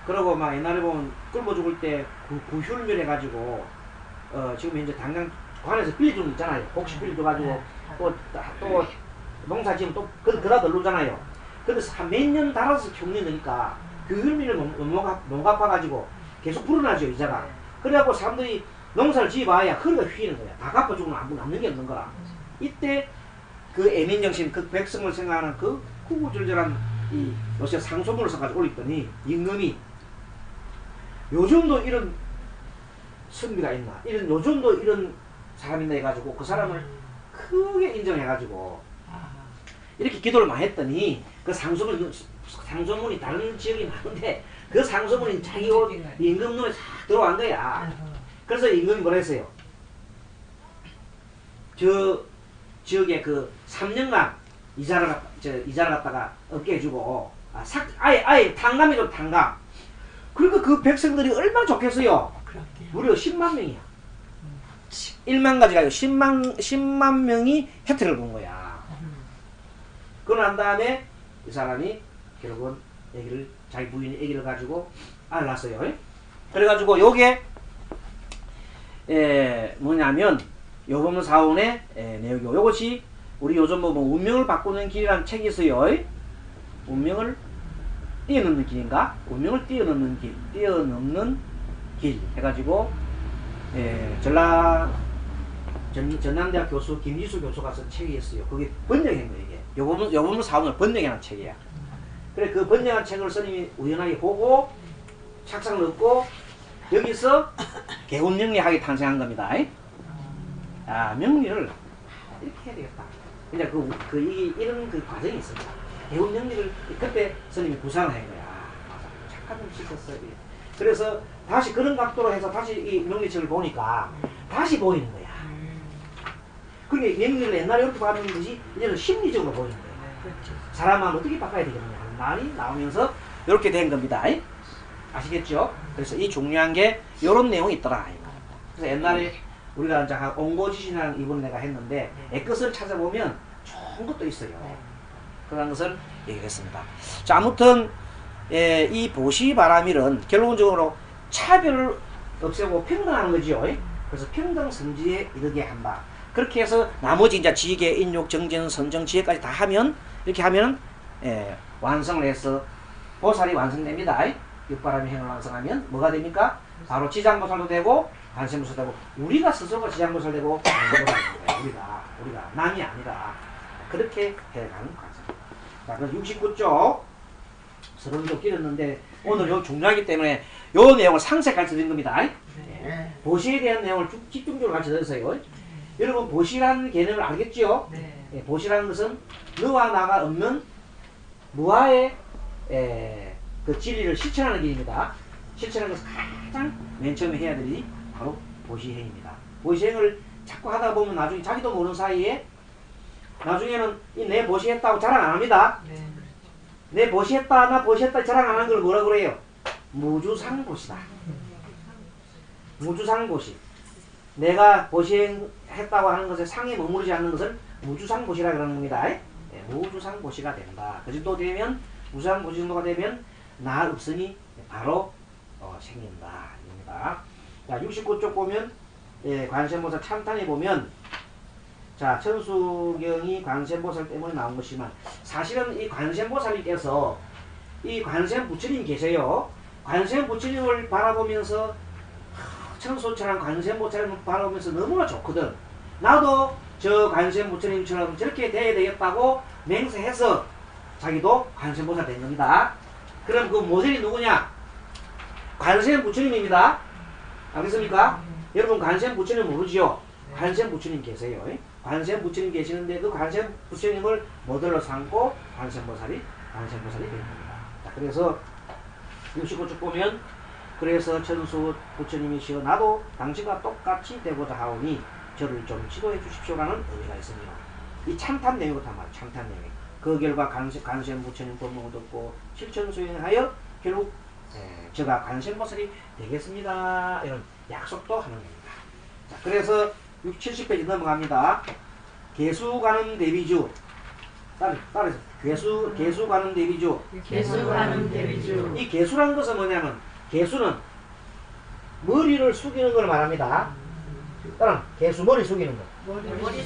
A: 그러고 막 옛날에 보면 굶어 죽을 때 구휼멸 해가지고 지금 현재 당장 관에서 빌려주는 거 있잖아요. 혹시 빌려줘가지고 또 농사 지으면 또 그다 들르잖아요. 그래서 한 몇 년 달아서 흉년이니까 구휼멸을 못 갚아가지고 계속 불어나죠, 이자가. 그래갖고 사람들이 농사를 지어봐야 허리가 휘는 거야. 다 갚아주고는 안 남는 게 없는 거라. 이때 그 애민정신, 그 백성을 생각하는 그 구구절절한 요새 상소문을 써가지고 올렸더니 임금이 요즘도 이런 선비가 있나? 요즘도 이런 사람이 있나 해가지고 그 사람을 크게 인정해가지고 이렇게 기도를 많이 했더니 그 상소문이 다른 지역이 많은데 그 상소문이 자기 옷 임금 눈에 싹 들어간 거야. 그래서 임금이 뭐라 했어요? 저 지역에 그 3년간 이자를 갖다가 얻게 해주고 아예 탕감이죠. 탕감. 그러니까 그 백성들이 얼마나 좋겠어요. 무려 10만 명이야. 1만 가지가 아니고 10만 명이 혜택을 본 거야. 그러고 난 다음에 이 사람이 결국은 자기 부인이 아기를 가지고 알을 낳았어요. 그래가지고 요게 뭐냐면 요번 사원의 내용이고, 요것이 우리 요즘 뭐 운명을 바꾸는 길이라는 책이 있어요. 운명을 뛰어넘는 길인가? 운명을 뛰어넘는 길 해가지고 전남대학 교수 김지수 교수가 쓴 책이 있어요. 그게 번역한 거예요. 이게 요번 사원을 번역한 책이야. 그래 그 번역한 책을 스님이 우연하게 보고 착상을 얻고 여기서 개운명리학이 탄생한 겁니다. 명리를 이렇게 해야 되겠다. 이제 이런 과정이 있습니다. 개운명리를 그때 스님이 구상을 한 거야. 맞아. 착한 놈 씻었어요. 그래서 다시 그런 각도로 해서 다시 이 명리책을 보니까 다시 보이는 거야. 그러니까 명리를 옛날에 이렇게 봤는 것이 이제는 심리적으로 보이는 거야. 사람 마음 어떻게 바꿔야 되겠느냐 하는 말이 나오면서 이렇게 된 겁니다. 아시겠죠? 그래서 이 중요한 게 이런 내용이 있더라. 그래서 옛날에 우리가 이제 옹고지신이라는 이번에 내가 했는데 애끝을 찾아보면 좋은 것도 있어요. 그런 것을 얘기했습니다. 자, 아무튼 이 보시바라밀은 결론적으로 차별을 없애고 평등하는 거지요. 그래서 평등 성지에 이르게 한다. 그렇게 해서 나머지 이제 지계, 인욕, 정전, 선정, 지혜까지 다 하면 이렇게 하면 완성을 해서 보살이 완성됩니다. 육바람의 행을 완성하면 뭐가 됩니까? 바로 지장보살도 되고 관세음보살도 되고 우리가 스스로 지장보살 되고 관세음보살 되는 거예요. 우리가 남이 아니라 그렇게 해가는 과정. 자, 그래서 69쪽 서론 좀 길었는데 오늘 요 중요하기 때문에 요 내용을 상세 가르쳐드린 겁니다. 보시에 대한 내용을 집중적으로 가르쳐드렸어요. 여러분 보시라는 개념을 알겠죠? 보시라는 것은 너와 나가 없는 무아의 그 진리를 실천하는 길입니다. 실천하는 것은 가장 맨 처음에 해야 될 일이 바로 보시행입니다. 보시행을 자꾸 하다 보면 나중에 자기도 모르는 사이에 나중에는 내 보시했다고 자랑 안 합니다. 내 보시했다, 나 보시했다 자랑 안 하는 걸 뭐라 그래요? 무주상보시다. 무주상보시. 내가 보시했다고 하는 것에 상에 머무르지 않는 것을 무주상보시라 그러는 겁니다. 무주상보시가 된다. 그 정도 되면 무주상보시 정도가 되면 나 없으니 바로 생긴다. 입니다. 자, 69쪽 보면 관세음보살 참탄에 보면 자, 천수경이 관세음보살 때문에 나온 것이지만 사실은 이 관세음보살님께서 이 관세음 부처님 계세요. 관세음 부처님을 바라보면서 천수처럼 관세음 부처님을 바라보면서 너무나 좋거든. 나도 저 관세음 부처님처럼 저렇게 돼야 되겠다고 맹세해서 자기도 관세음보살 된 겁니다. 그럼 그 모델이 누구냐? 관세음 부처님입니다. 알겠습니까? 여러분 관세음 부처님 모르지요? 관세음 부처님 계세요. 관세음 부처님 계시는데 그 관세음 부처님을 모델로 삼고 관세음보살이 된 겁니다. 자, 그래서 69쪽 보면 그래서 천수 부처님이시여 나도 당신과 똑같이 되고자 하오니 저를 좀 지도해 주십시오라는 의미가 있습니다. 이 참탄 내용부터 말이에요. 참탄 내용. 그 결과 관세음 부처님 법문을 듣고 실천 수행하여 결국 제가 관세음보살이 되겠습니다. 이런 약속도 하는 겁니다. 자, 그래서 70페이지 넘어갑니다. 개수관음 대비주. 따라서 개수관음 대비주.
B: 개수관음 대비주.
A: 이 개수라는 것은 뭐냐면 개수는 머리를 숙이는 걸 말합니다. 따라 개수 머리 숙이는 거.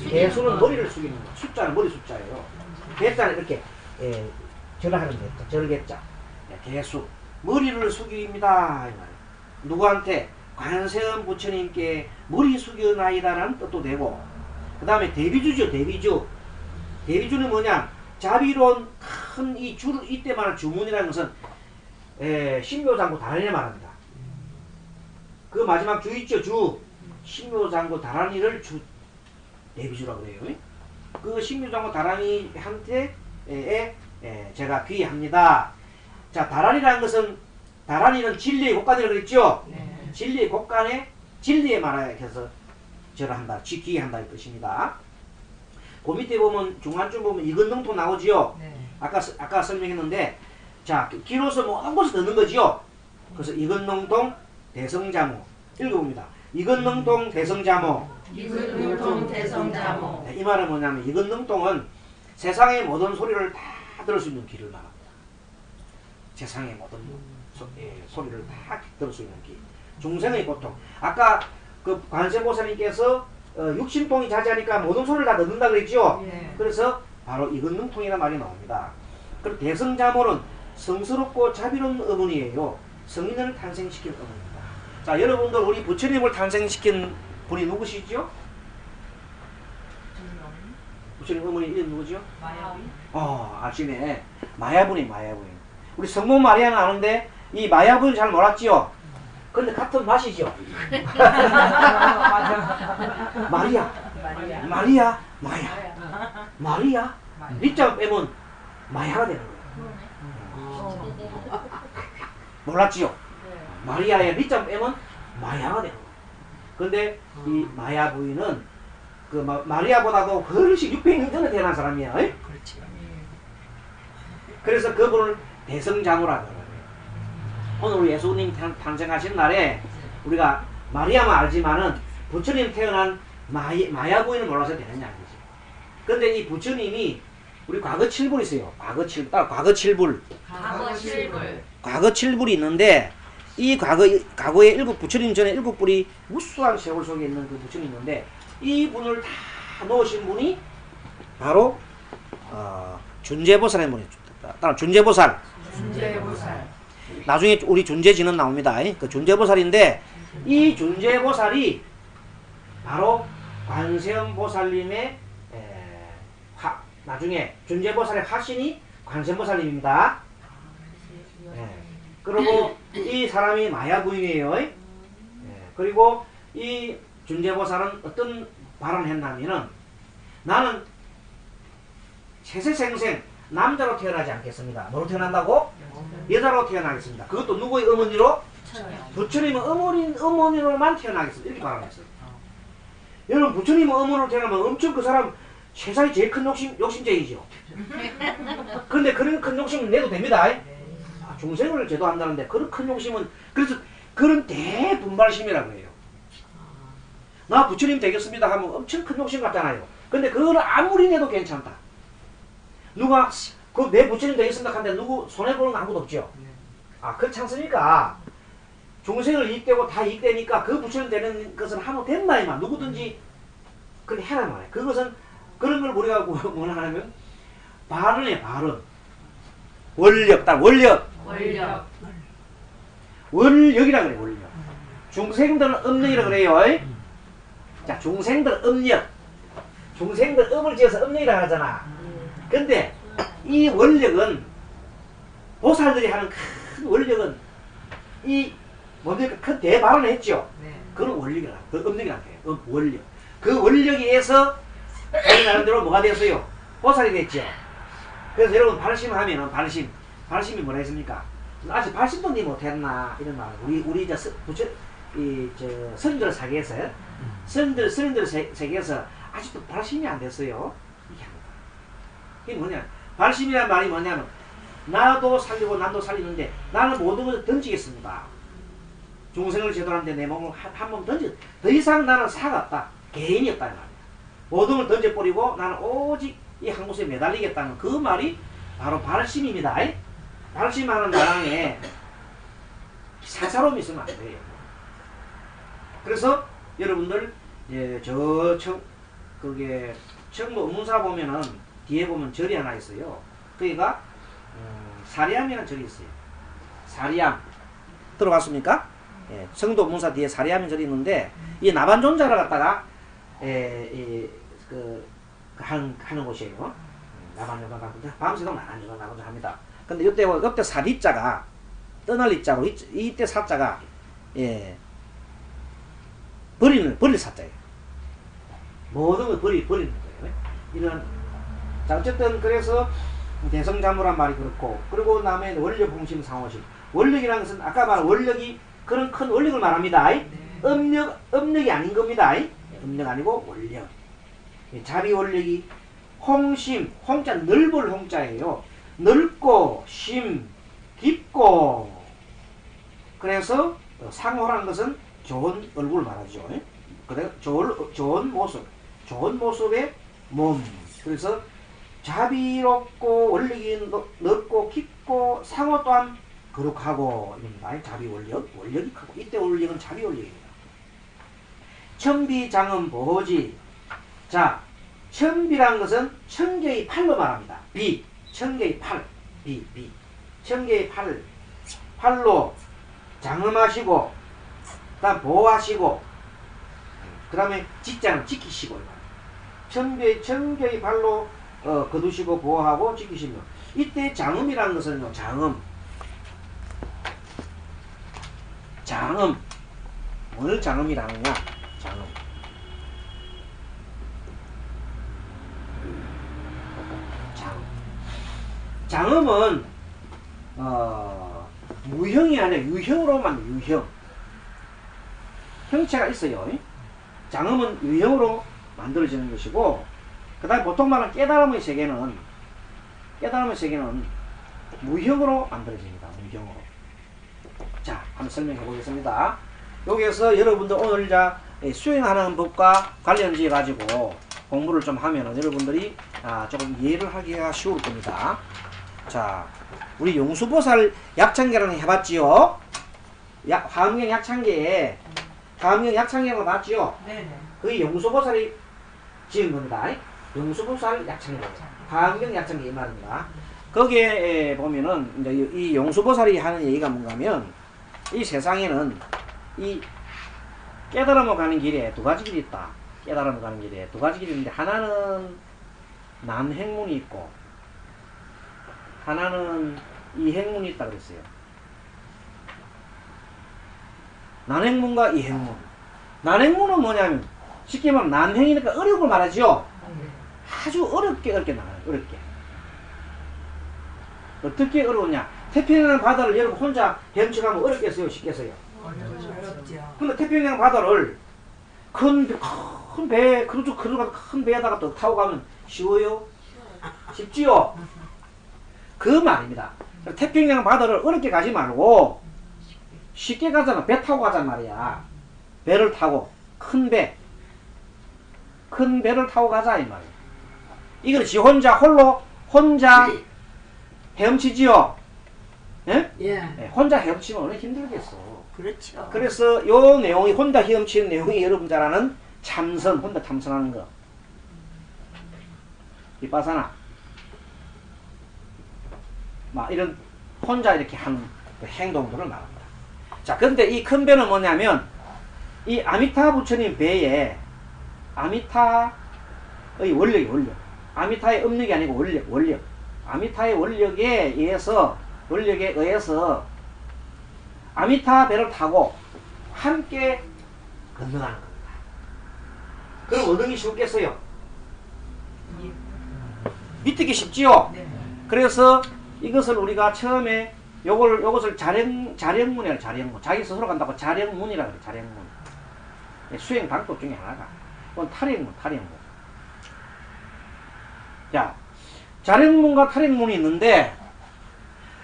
A: 개수는 머리를 숙이는 거. 숫자는 머리 숫자예요. 개자는 이렇게 절하는 개자. 절개자. 개수. 머리를 숙입니다. 누구한테? 관세음 부처님께 머리 숙여나이다라는 뜻도 되고, 그 다음에 대비주죠. 대비주. 대비주는 뭐냐? 자비로운 큰 이 줄, 이때 말하는 주문이라는 것은 신묘장구 다란이를 말합니다. 그 마지막 주 있죠. 주. 신묘장구 다란이를 대비주라고 그래요. 그 신묘장구 다란이한테 제가 귀합니다. 자, 다란이라는 것은 다란이는 진리의 곳간이라고 그랬죠?
C: 네.
A: 진리의 곳간에 진리에 말해서 절한다, 지키게 한다 이 뜻입니다. 그 밑에 보면 중간쯤 보면 이근능토 나오지요.
C: 네.
A: 아까 설명했는데 자 기로서 모든 것을 넣는 거지요. 그래서 이근능통 대성자모 읽어봅니다. 이근능통 대성자모.
B: 이근능통 대성자모.
A: 네, 이 말은 뭐냐면 이근능통은 세상의 모든 소리를 다 들을 수 있는 귀를 말합니다. 세상의 모든 소리를 다 들을 수 있는 귀. 중생의 고통. 아까 그 관세보살님께서 육신통이 자제하니까 모든 소리를 다 듣는다 그랬죠.
C: 네.
A: 그래서 바로 이근능통이라는 말이 나옵니다. 그리고 대성자모는 성스럽고 자비로운 어머니예요. 성인을 탄생시킨 어머니입니다. 자, 여러분들 우리 부처님을 탄생시킨 분이 누구시죠? 부처님 어머니 이름 누구죠?
C: 마야위.
A: 아시네. 마야분이 마야분. 우리 성모 마리아는 아는데 이 마야분은 잘 몰랐지요. 근데 같은 맛이죠.
C: 맞아.
A: 마리아,
C: 마리아.
A: 마리아, 마야. 마리아, 리자 빼면 마야가 되는 거예요. 몰랐지요? 마리아의 리자 빼면 마야가 되는 거예요. 근데 이 마야 부인은 그 마리아보다도 훨씬 600년 전에 태어난 사람이야.
C: 그렇지.
A: 그래서 그분을 대성자모라고 해요. 오늘 우리 예수님 탄생하신 날에 우리가 마리아만 알지만은 부처님 태어난 마야 부인을 몰라서 되느냐 이거지. 근데 이 부처님이 우리 과거 7불 있어요. 과거 7불.
B: 과거 실불.
A: 과거 7불이 있는데 이 과거에 부처님 전에 7불이 무수한 세월 속에 있는 그 부처님이 있는데 이 분을 다 놓으신 분이 바로 준재보살의 분이 따라 준재보살.
C: 준재보살.
A: 나중에 우리 준재진은 나옵니다. 그 준재보살인데 이 준재보살이 바로 관세음보살님의 나중에 준재보살의 화신이 관세음보살님입니다. 그리고 이 사람이 마야부인이에요. 그리고 이 준재보살은 어떤 발언을 했냐면은 나는 세세생생 남자로 태어나지 않겠습니다. 뭐로 태어난다고? 여자로 태어나겠습니다. 그것도 누구의 어머니로? 부처님은 어머니로만 태어나겠습니다. 이렇게 발언했어요. 여러분 부처님은 어머니로 태어나면 엄청 그 사람 세상에 제일 큰 욕심쟁이죠. 근데 그런 큰 욕심은 내도 됩니다. 중생을 제도한다는데 그런 큰 욕심은 그래서 그런 대분발심이라고 해요. 나 부처님 되겠습니다 하면 엄청 큰 욕심 같잖아요. 근데 그거는 아무리 내도 괜찮다. 누가 그 내 부처님 되겠습니다 하는데 누구 손해보는 거 아무도 없죠. 그렇지 않습니까? 중생을 이익되고 다 이익되니까 그 부처님 되는 것은 하면 된다 이만. 누구든지 그렇게 해라 말이에요. 그것은 그런 걸 우리가 뭐라 하냐면 발언이에요. 발언. 원력.
B: 원력.
A: 원력이라 그래요. 원력. 중생들은 음력이라 그래요. 자, 중생들 음력. 중생들 음을 지어서 음력이라 하잖아. 근데 이 원력은 보살들이 하는 큰 원력은 이 뭡니까 큰 대발언을 했죠. 그건 원력이라. 그 음력이라는 거예요. 원력. 그 원력에 의해서 자기 나름대로 뭐가 됐어요? 보살이 됐죠. 그래서 여러분 발심하면은 발심이 뭐라 했습니까? 아직 발심도 니 못했나 이런 말. 우리 스님들 세계에서 스님들 세계에서 아직도 발심이 안 됐어요. 이게 합니다. 이게 뭐냐? 발심이란 말이 뭐냐면 나도 살리고 남도 살리는데 나는 모든 것을 던지겠습니다. 중생을 제도하는데 내 몸을 한 번 던져. 더 이상 나는 사가 없다. 개인이 없다 이 말이야. 모든 걸 던져버리고 나는 오직 이 한 곳에 매달리겠다는 그 말이 바로 발심입니다. 발심하는 나랑에 사사로움이 있으면 안 돼요. 그래서 여러분들 그게 청도 의문사 보면은 뒤에 보면 절이 하나 있어요. 거기가 사리암이라는 절이 있어요. 사리암 들어봤습니까? 청도 의문사 뒤에 사리암이 절이 있는데 이 나반존자를 갖다가 하는 곳이에요. 나반존자 밤새도록 나반존자 합니다. 근데 이때 사리자가 떠날 이자고 이때 사자가 버릴 사자예요. 모든 걸 버리는 거예요. 이런 자 어쨌든 그래서 대성자모란 말이 그렇고 그리고 남의 원력공심 상호심 원력이라는 것은 아까 말한 원력이 그런 큰 원력을 말합니다. 음력이 아닌 겁니다. 음력 아니고 원력. 자비 원력이 홍심, 홍자 넓을 홍자예요. 넓고 심, 깊고. 그래서 상호라는 것은 좋은 얼굴을 말하죠. 그래 좋은 모습, 좋은 모습의 몸. 그래서 자비롭고 원력이 넓고 깊고 상호 또한 거룩하고 이겁니다. 자비 원력이 크고 이때 원력은 자비 원력입니다. 천비장음 보호지. 자, 천비라는 것은 천개의 팔로 말합니다. 비, 천개의 팔, 비. 천개의 팔로 장음하시고, 그다음 보호하시고, 그다음에 직장을 지키시고, 천개의 팔로 거두시고 보호하고 지키시며, 이때 장음이라는 것은요, 장음. 뭘 장음이라느냐? 장음은 무형이 아니라 유형으로 만든 유형. 형체가 있어요. 장음은 유형으로 만들어지는 것이고, 그 다음에 보통 말하는 깨달음의 세계는 무형으로 만들어집니다. 무형으로. 자, 한번 설명해 보겠습니다. 여기에서 여러분들 오늘 수행하는 법과 관련지어 가지고 공부를 좀 하면은 여러분들이 조금 이해를 하기가 쉬울 겁니다. 자, 우리 용수보살 약창계라는 해봤지요? 화엄경 약창계에 거 봤지요?
C: 네네.
A: 그게 용수보살이 지은 겁니다. 용수보살 약창계, 화엄경 약창계 이 말입니다. 거기에 보면은 이제 이 용수보살이 하는 얘기가 뭔가면 이 세상에는 이 깨달음으로 가는 길에 두 가지 길이 있다. 깨달음으로 가는 길에 두 가지 길이 있는데 하나는 남행문이 있고 하나는 이행문이 있다 그랬어요. 난행문과 이행문. 난행문은 뭐냐면 쉽게 말하면 난행이니까 어려운 걸 말하죠. 아주 어렵게 나가요. 어렵게. 어떻게 어려우냐? 태평양 바다를 여러분 혼자 헤엄쳐가면 어렵겠어요? 쉽겠어요?
C: 어렵죠.
A: 근데 태평양 바다를 큰 배, 큰 배에다가 또 타고 가면 쉬워요? 쉽지요? 그 말입니다. 태평양 바다를 어렵게 가지 말고 쉽게 가잖아. 배 타고 가잔 말이야. 배를 타고 큰 배를 타고 가자 이 말이야. 이걸 지 혼자 헤엄치지요? 예?
C: 예.
A: 네, 혼자 헤엄치면 얼마나 힘들겠어.
C: 그렇죠.
A: 그래서 요 내용이 혼자 헤엄치는 내용이 여러분 잘 아는 혼자 참선하는 거. 비파사나. 막 이런 혼자 이렇게 하는 행동들을 말합니다. 자, 근데 이 큰 배는 뭐냐면 이 아미타 부처님 배에 아미타의 원력. 아미타의 음력이 아니고 원력. 아미타의 원력에 의해서 아미타 배를 타고 함께 건너가는 겁니다. 그럼 어느 게 쉽겠어요? 믿기 쉽지요?
C: 네.
A: 그래서 이것을 우리가 처음에 요것을 자령문이라 자령문. 자기 스스로 간다고 자령문이라 그래. 자령문. 수행 방법 중에 하나가. 그건 탈행문. 자, 자령문과 탈행문이 있는데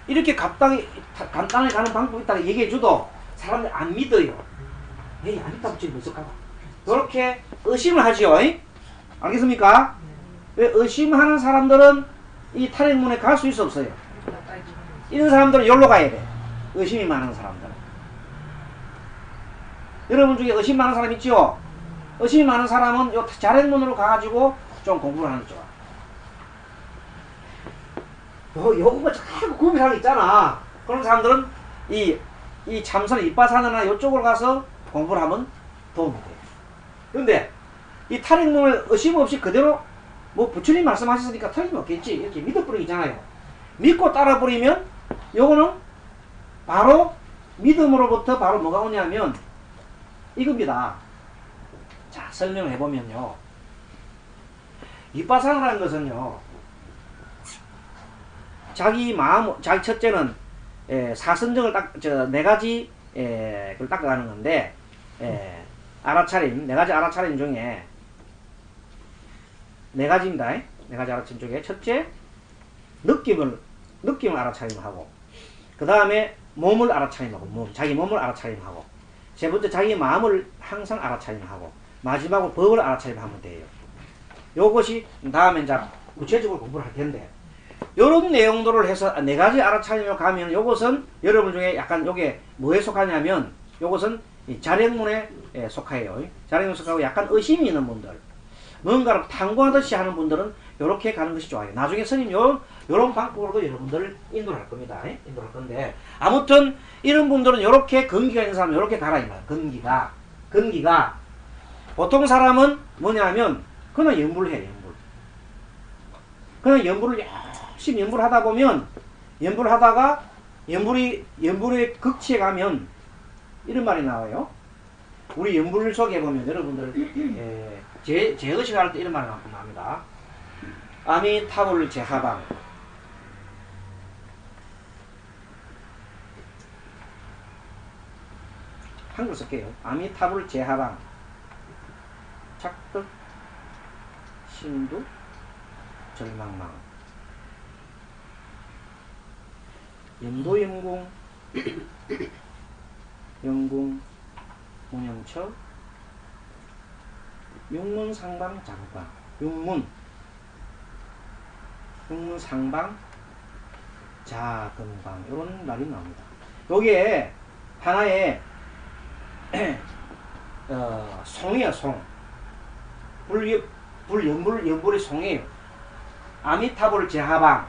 A: 이렇게 간단하게 가는 방법이 있다고 얘기해줘도 사람들이 안 믿어요. 에이, 아미타 부처님 무슨 가고. 이렇게 의심을 하지요. 알겠습니까? 왜 의심하는 사람들은 이 탈행문에 갈 수 없어요. 이런 사람들은 여기로 가야 돼. 의심이 많은 사람들은. 여러분 중에 의심 많은 사람 있죠? 의심이 많은 사람은 요 자령문으로 가가지고 좀 공부를 하는 쪽. 요거 자꾸 구별하는 게 있잖아. 그런 사람들은 이 참선 이빠사나 요쪽으로 가서 공부를 하면 도움이 돼요. 근데 이 탈행문을 의심 없이 그대로 뭐 부처님 말씀하셨으니까 틀림없겠지 이렇게 믿어버리잖아요. 믿고 따라버리면 요거는 바로 믿음으로부터 바로 뭐가 오냐면 이겁니다. 자, 설명을 해보면요. 이빠사나라는 것은요. 자기 첫째는 사선정을 네 가지 그걸 닦아가는 건데 알아차림 네 가지 알아차림 중에 네 가지입니다. 네 가지 알아차림 중에 첫째 느낌을 알아차림하고 그 다음에 몸을 알아차림하고 자기 몸을 알아차림하고 세 번째 자기 마음을 항상 알아차림하고 마지막으로 법을 알아차림하면 돼요. 요것이 다음에 이제 구체적으로 공부를 할 텐데 요런 내용들을 해서 네 가지 알아차림을 가면 요것은 여러분 중에 약간 요게 뭐에 속하냐면 요것은 이 자력문에 속해요. 자력문에 속하고 약간 의심이 있는 분들 뭔가를 탐구하듯이 하는 분들은 요렇게 가는 것이 좋아요. 나중에 스님 요런 방법으로도 여러분들을 인도를 할 겁니다. 인도를 할 건데 아무튼 이런 분들은 요렇게 근기가 있는 사람은 요렇게 가라 이 말이야. 근기가 보통 사람은 뭐냐면 그냥 연불해. 그냥 연불을 열심히 연불을 하다 보면 연불을 하다가 연불의 극치에 가면 이런 말이 나와요. 우리 연불 속에 보면 여러분들 제의식 할 때 이런 말이 나옵니다. 아미타불 제하방 한글 쓸게요. 아미타불 제하방 착득 신두 절망망 염도염공 영궁 공영처 육문상방 장관 육문상방 자금방 이런 말이 나옵니다. 요게 하나의 송이에요. 송 연불의 송이에요. 아미타불 제하방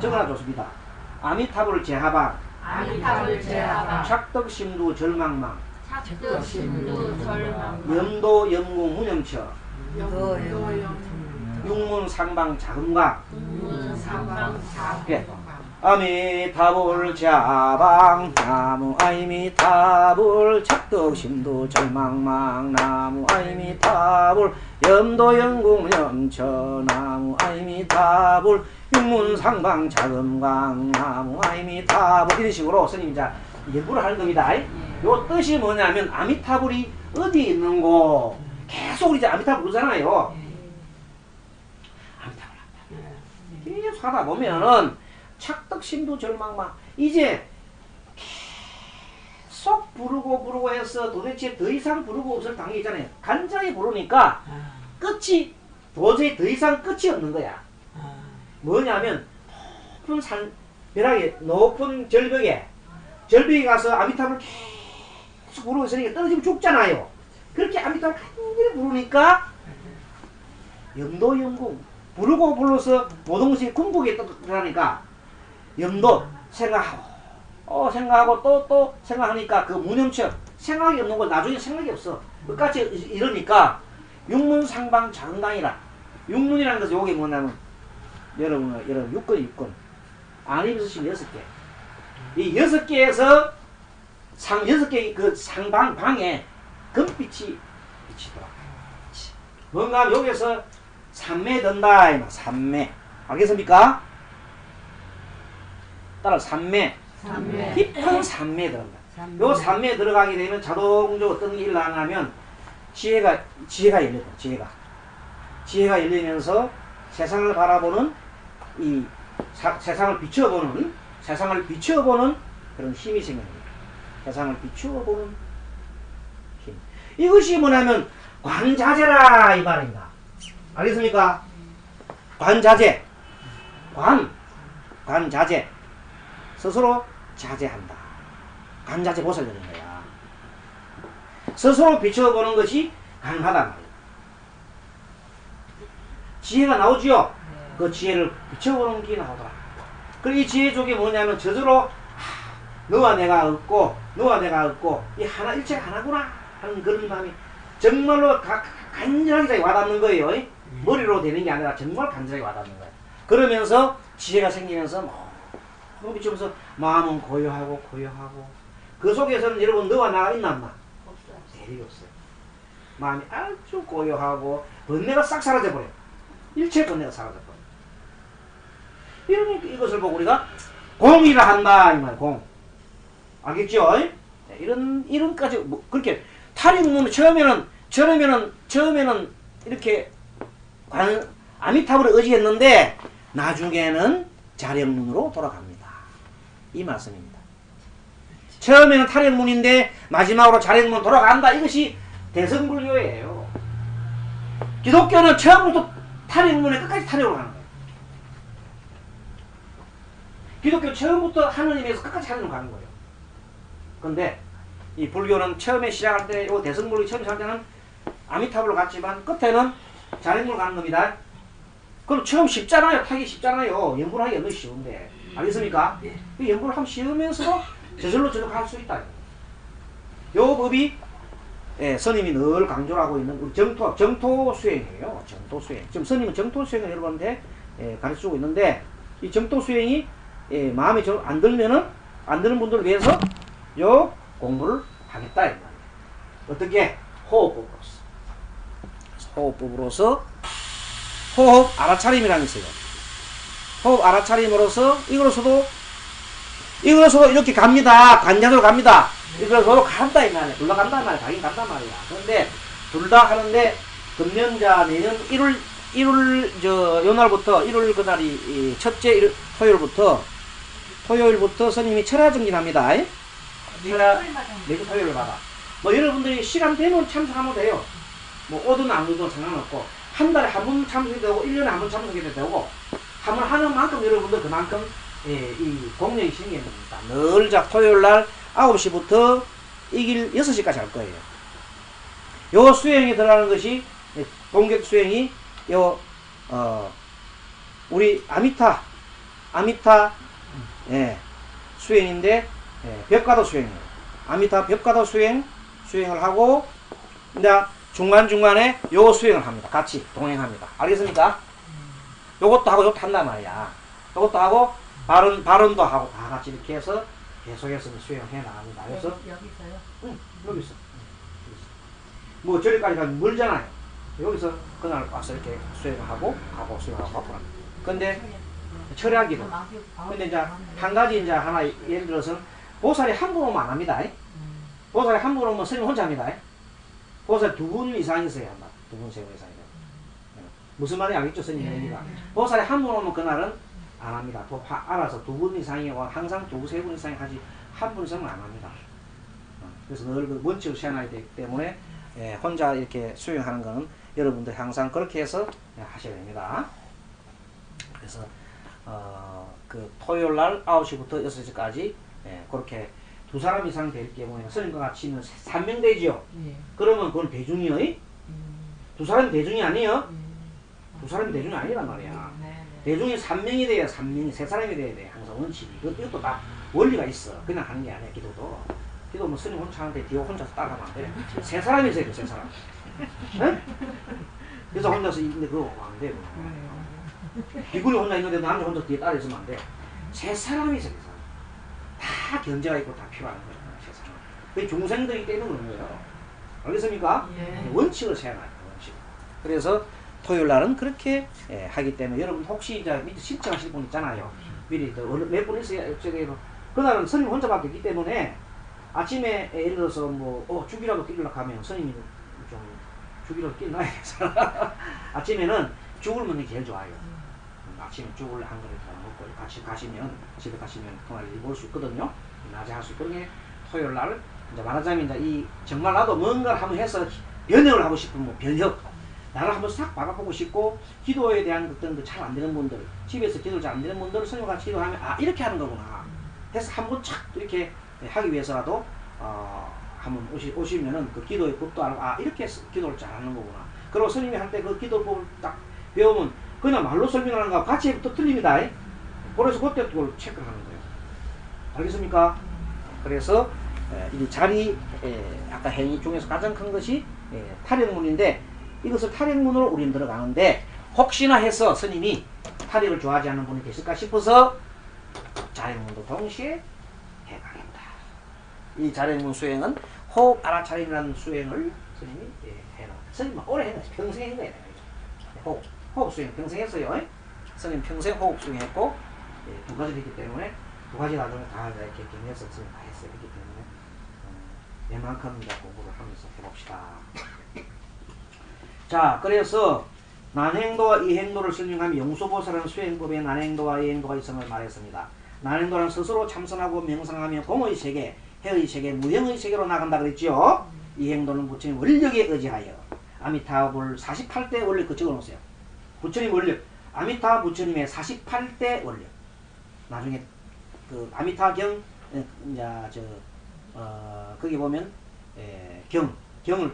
A: 적어놔 좋습니다. 아미타불 제하방 착덕심두 절망망 염도 염궁 무념처 육문상방 자금강 아미타불 제하방 나무 아미타불 착덕심두 절망망 나무 아미타불 염도 염궁 무념처 나무 아미타불 육문상방 자금강 나무 아미타불 이런 식으로 스님이 이제 연구를 하는 겁니다. 요 뜻이 뭐냐면 아미타불이 어디 있는고 계속 우리 이제 아미타불 부르잖아요. 아미타불 계속 하다 보면은 착덕심두 절망망 이제 계속 부르고 해서 도대체 더 이상 부르고 없을 단계 있잖아요. 간절히 부르니까 끝이 도저히 더 이상 끝이 없는 거야. 뭐냐면 높은 산 벼락에 높은 절벽에 가서 아미타불 계속 부르고 있으니까 떨어지면 죽잖아요. 그렇게 아미타불 간절히 부르니까 염도염궁 부르고 불러서 모든 것이 궁극에 떠들어가니까 염도 생각하고 또 생각하니까 그 무념처 생각이 없는 거 나중에 생각이 없어. 끝까지 이러니까 육문상방 장강이라 육문이라는 것은 요게 뭐냐면 여러분 육권 안입수심 6개 이 6개에서 6개 그 방에 금빛이 비치더라. 뭔가 하면 여기서 삼매 든다 이마 삼매 알겠습니까? 따라 삼매 깊은 삼매에 들어간다. 요 삼매에 들어가게 되면 자동적으로 어떤 일을 하냐면 지혜가 열려요. 지혜가 열리면서 세상을 바라보는 이 세상을 비춰보는 그런 힘이 생깁니다. 세상을 비추어보는 힘. 이것이 뭐냐면 관자재라 이 말입니다. 알겠습니까? 관자재. 관자재. 스스로 자제한다. 관자재 보살 되는 거야. 스스로 비춰보는 것이 가능하단 말이야. 지혜가 나오지요? 그 지혜를 비춰보는 게 나오더라. 그리고 이 지혜 쪽이 뭐냐면 저절로 너와 내가 없고 이 하나 일체가 하나구나 하는 그런 마음이 정말로 간절하게 와닿는 거예요. 머리로 되는 게 아니라 정말 간절하게 와닿는 거예요. 그러면서 지혜가 생기면서 뭐 비추면서 마음은 고요하고 그 속에서는 여러분 너와 나가 있나 없나? 없어요. 대립이 없어요. 마음이 아주 고요하고 번뇌가 싹 사라져버려요. 일체 번뇌가 사라져버려요. 이것을 보고 우리가 공이라 한다 이 말. 공. 알겠죠? 네, 이런까지 뭐 그렇게 탈익문은 처음에는 이렇게 아미타불을 의지했는데 나중에는 자력문으로 돌아갑니다. 이 말씀입니다. 처음에는 탈익문인데 마지막으로 자력문 돌아간다. 이것이 대승불교예요. 기독교는 처음부터 탈익문에 끝까지 탈익으로 가는 거예요. 기독교 처음부터 하느님에서 끝까지 하느님으로 가는 거예요. 그런데 이 불교는 처음에 시작할 때, 요 대승불교 처음 시작할 때는 아미타불로 갔지만 끝에는 자력문으로 가는 겁니다. 그럼 처음 쉽잖아요. 타기 쉽잖아요. 연불하기 얼마나 쉬운데. 알겠습니까? 그 연불을 하면 쉬우면서도 저절로 갈 수 있다. 요 법이 스님이 늘 강조를 하고 있는 우리 정토 수행이에요. 정토 수행. 지금 스님은 정토 수행을 여러분한테 가르쳐주고 있는데 이 정토 수행이 마음에 안 들면은 안 드는 분들을 위해서 요 공부를 하겠다 이 말이에요. 어떻게? 호흡법으로서. 호흡법으로서 호흡 알아차림이라는 게 있어요. 호흡 알아차림으로서 이거로서도 이렇게 갑니다. 관자적으로 갑니다. 이거로서도 간다 이 말이야. 둘 다 간단 말이야. 가긴 간단 말이야. 그런데 둘 다 하는데 금년자 내년 1월 요날부터 1월 그날이 첫째 토요일부터 스님이 철야정진합니다. 철야 매주 토요일을 받아. 뭐 여러분들이 시간 되면 참석하면 돼요. 뭐 오든 안 오든 상관없고 한 달에 한 번 참석이 되고 1년에 한 번 참석이 되고 한 번 하는 만큼 여러분들 그만큼 이 공력이 생기는 겁니다. 늘 토요일날 9시부터 이길 6시까지 할 거예요. 요 수행에 들어가는 것이 공격 수행이 우리 아미타 수행인데 벽가도 수행이에요. 아미타 벽가도 수행을 하고 이제 중간중간에 요 수행을 합니다. 같이 동행합니다. 알겠습니까? 요것도 하고 요것도 한단 말이야. 요것도 하고 발언도 하고 다 같이 이렇게 해서 계속해서 수행을 해 나갑니다. 그래서
C: 여기서요?
A: 응, 여기 있어. 뭐 저기까지 가면 멀잖아요. 여기서 그날 와서 이렇게 수행을 하고 수행하고 하고 합니다. 근데 철야기도. 근데 이제 한 가지 이제 하나 예를 들어서 보살이 한 분 오면 안 합니다. 보살이 한 분 오면 스님 혼자 합니다. 보살 두 분 이상 있어야 한다. 두 분, 세 분 이상. 무슨 말인지 알겠죠, 스님 얘기가. 보살이 한 분 오면 그날은 안 합니다. 알아서 두 분 이상이 와 항상 두, 세 분 이상이 하지 한 분 이상은 안 합니다. 그래서 늘 그 원칙을 시행하기 되기 때문에 혼자 이렇게 수행하는 거는 여러분들 항상 그렇게 해서 하셔야 됩니다. 그래서 그 토요일 날 9시부터 6시까지 그렇게 두 사람 이상 될 경우에는 스님과 같이 있는 3명 되죠. 그러면 그건 대중이요. 두 사람이 대중이 아니에요. 두 사람이 대중이 아니란 말이야. 대중이 3명이 돼야 3명이 세 사람이 돼야 돼. 항상 원칙이. 이것도 다 원리가 있어. 그냥 하는 게 아니야. 기도도. 기도 뭐 스님 혼자 하는데 뒤에 혼자서 따라가면 안 돼. 세 사람이 있어야 돼. 세 사람. 응? 그래서 혼자서 있는데 그거 안 돼. 비구니 혼자 있는데 남자 혼자 뒤에 따라 있으면 안 돼. 세 사람이 있어야 돼. 다 견제가 있고 다 필요한 거예요. 세 사람. 그게 중생들이 때문에 그런 거예요. 알겠습니까? 원칙을 세워놔요. 원칙. 그래서 토요일 날은 그렇게 하기 때문에 여러분 혹시 이제 밑에 신청하실 분 있잖아요. 미리 몇 분 있어야 그날은 스님 혼자밖에 없기 때문에 아침에 예를 들어서 뭐 죽이라도 끼려고 하면 스님이 좀 죽이라도 끼나야겠어. 아침에는 죽을 먹는 게 제일 좋아요. 아침에 죽을 한 그릇 먹고 같이 가시면 집에 가시면 그날 일 볼 수 있거든요. 낮에 할 수 있거든요. 토요일 날 이제 말하자면 이제 이 정말 나도 뭔가를 한번 해서 변혁을 하고 싶은 뭐 변혁 나를 한번 싹 바꿔보고 싶고 기도에 대한 어떤 잘 안 되는 분들 집에서 기도를 잘 안 되는 분들을 스님과 같이 기도하면 이렇게 하는 거구나 해서 한번 착 이렇게 하기 위해서라도 한번 오시면은 그 기도의 법도 알고 이렇게 기도를 잘 하는 거구나. 그리고 스님이 할 때 그 기도법을 딱 배우면 그냥 말로 설명하는 거하고 같이 또 틀립니다. 그래서 그때 그걸 체크를 하는 거예요. 알겠습니까? 그래서 이 자리 아까 행위 중에서 가장 큰 것이 탈익문인데 이것을 탈익문으로 우리는 들어가는데 혹시나 해서 스님이 탈익을 좋아하지 않는 분이 계실까 싶어서 자익문도 동시에 해가겠다. 이 자익문 수행은 호흡 알아차림이라는 수행을 스님이 해놓은 스님은 오래 했네. 평생 한 거예요. 호흡 수행 평생 했어요. 스님 평생 호흡 수행했고 두 가지 있기 때문에 두 가지 나중에 다 이렇게 경에서 쓰면 다 했어요. 그렇기 때문에 웬만큼 이제 공부를 하면서 해봅시다. 자, 그래서 난행도와 이행도를 설명하며 영수보살은 수행법에 난행도와 이행도가 있음을 말했습니다. 난행도는 스스로 참선하고 명상하며 공의 세계, 해의 세계, 무형의 세계로 나간다 그랬죠. 이행도는 부처님 원력에 의지하여 아미타불 48대 원력 그 적어놓으세요. 부처님 원력, 아미타 부처님의 48대 원력. 나중에 그 아미타경 거기 보면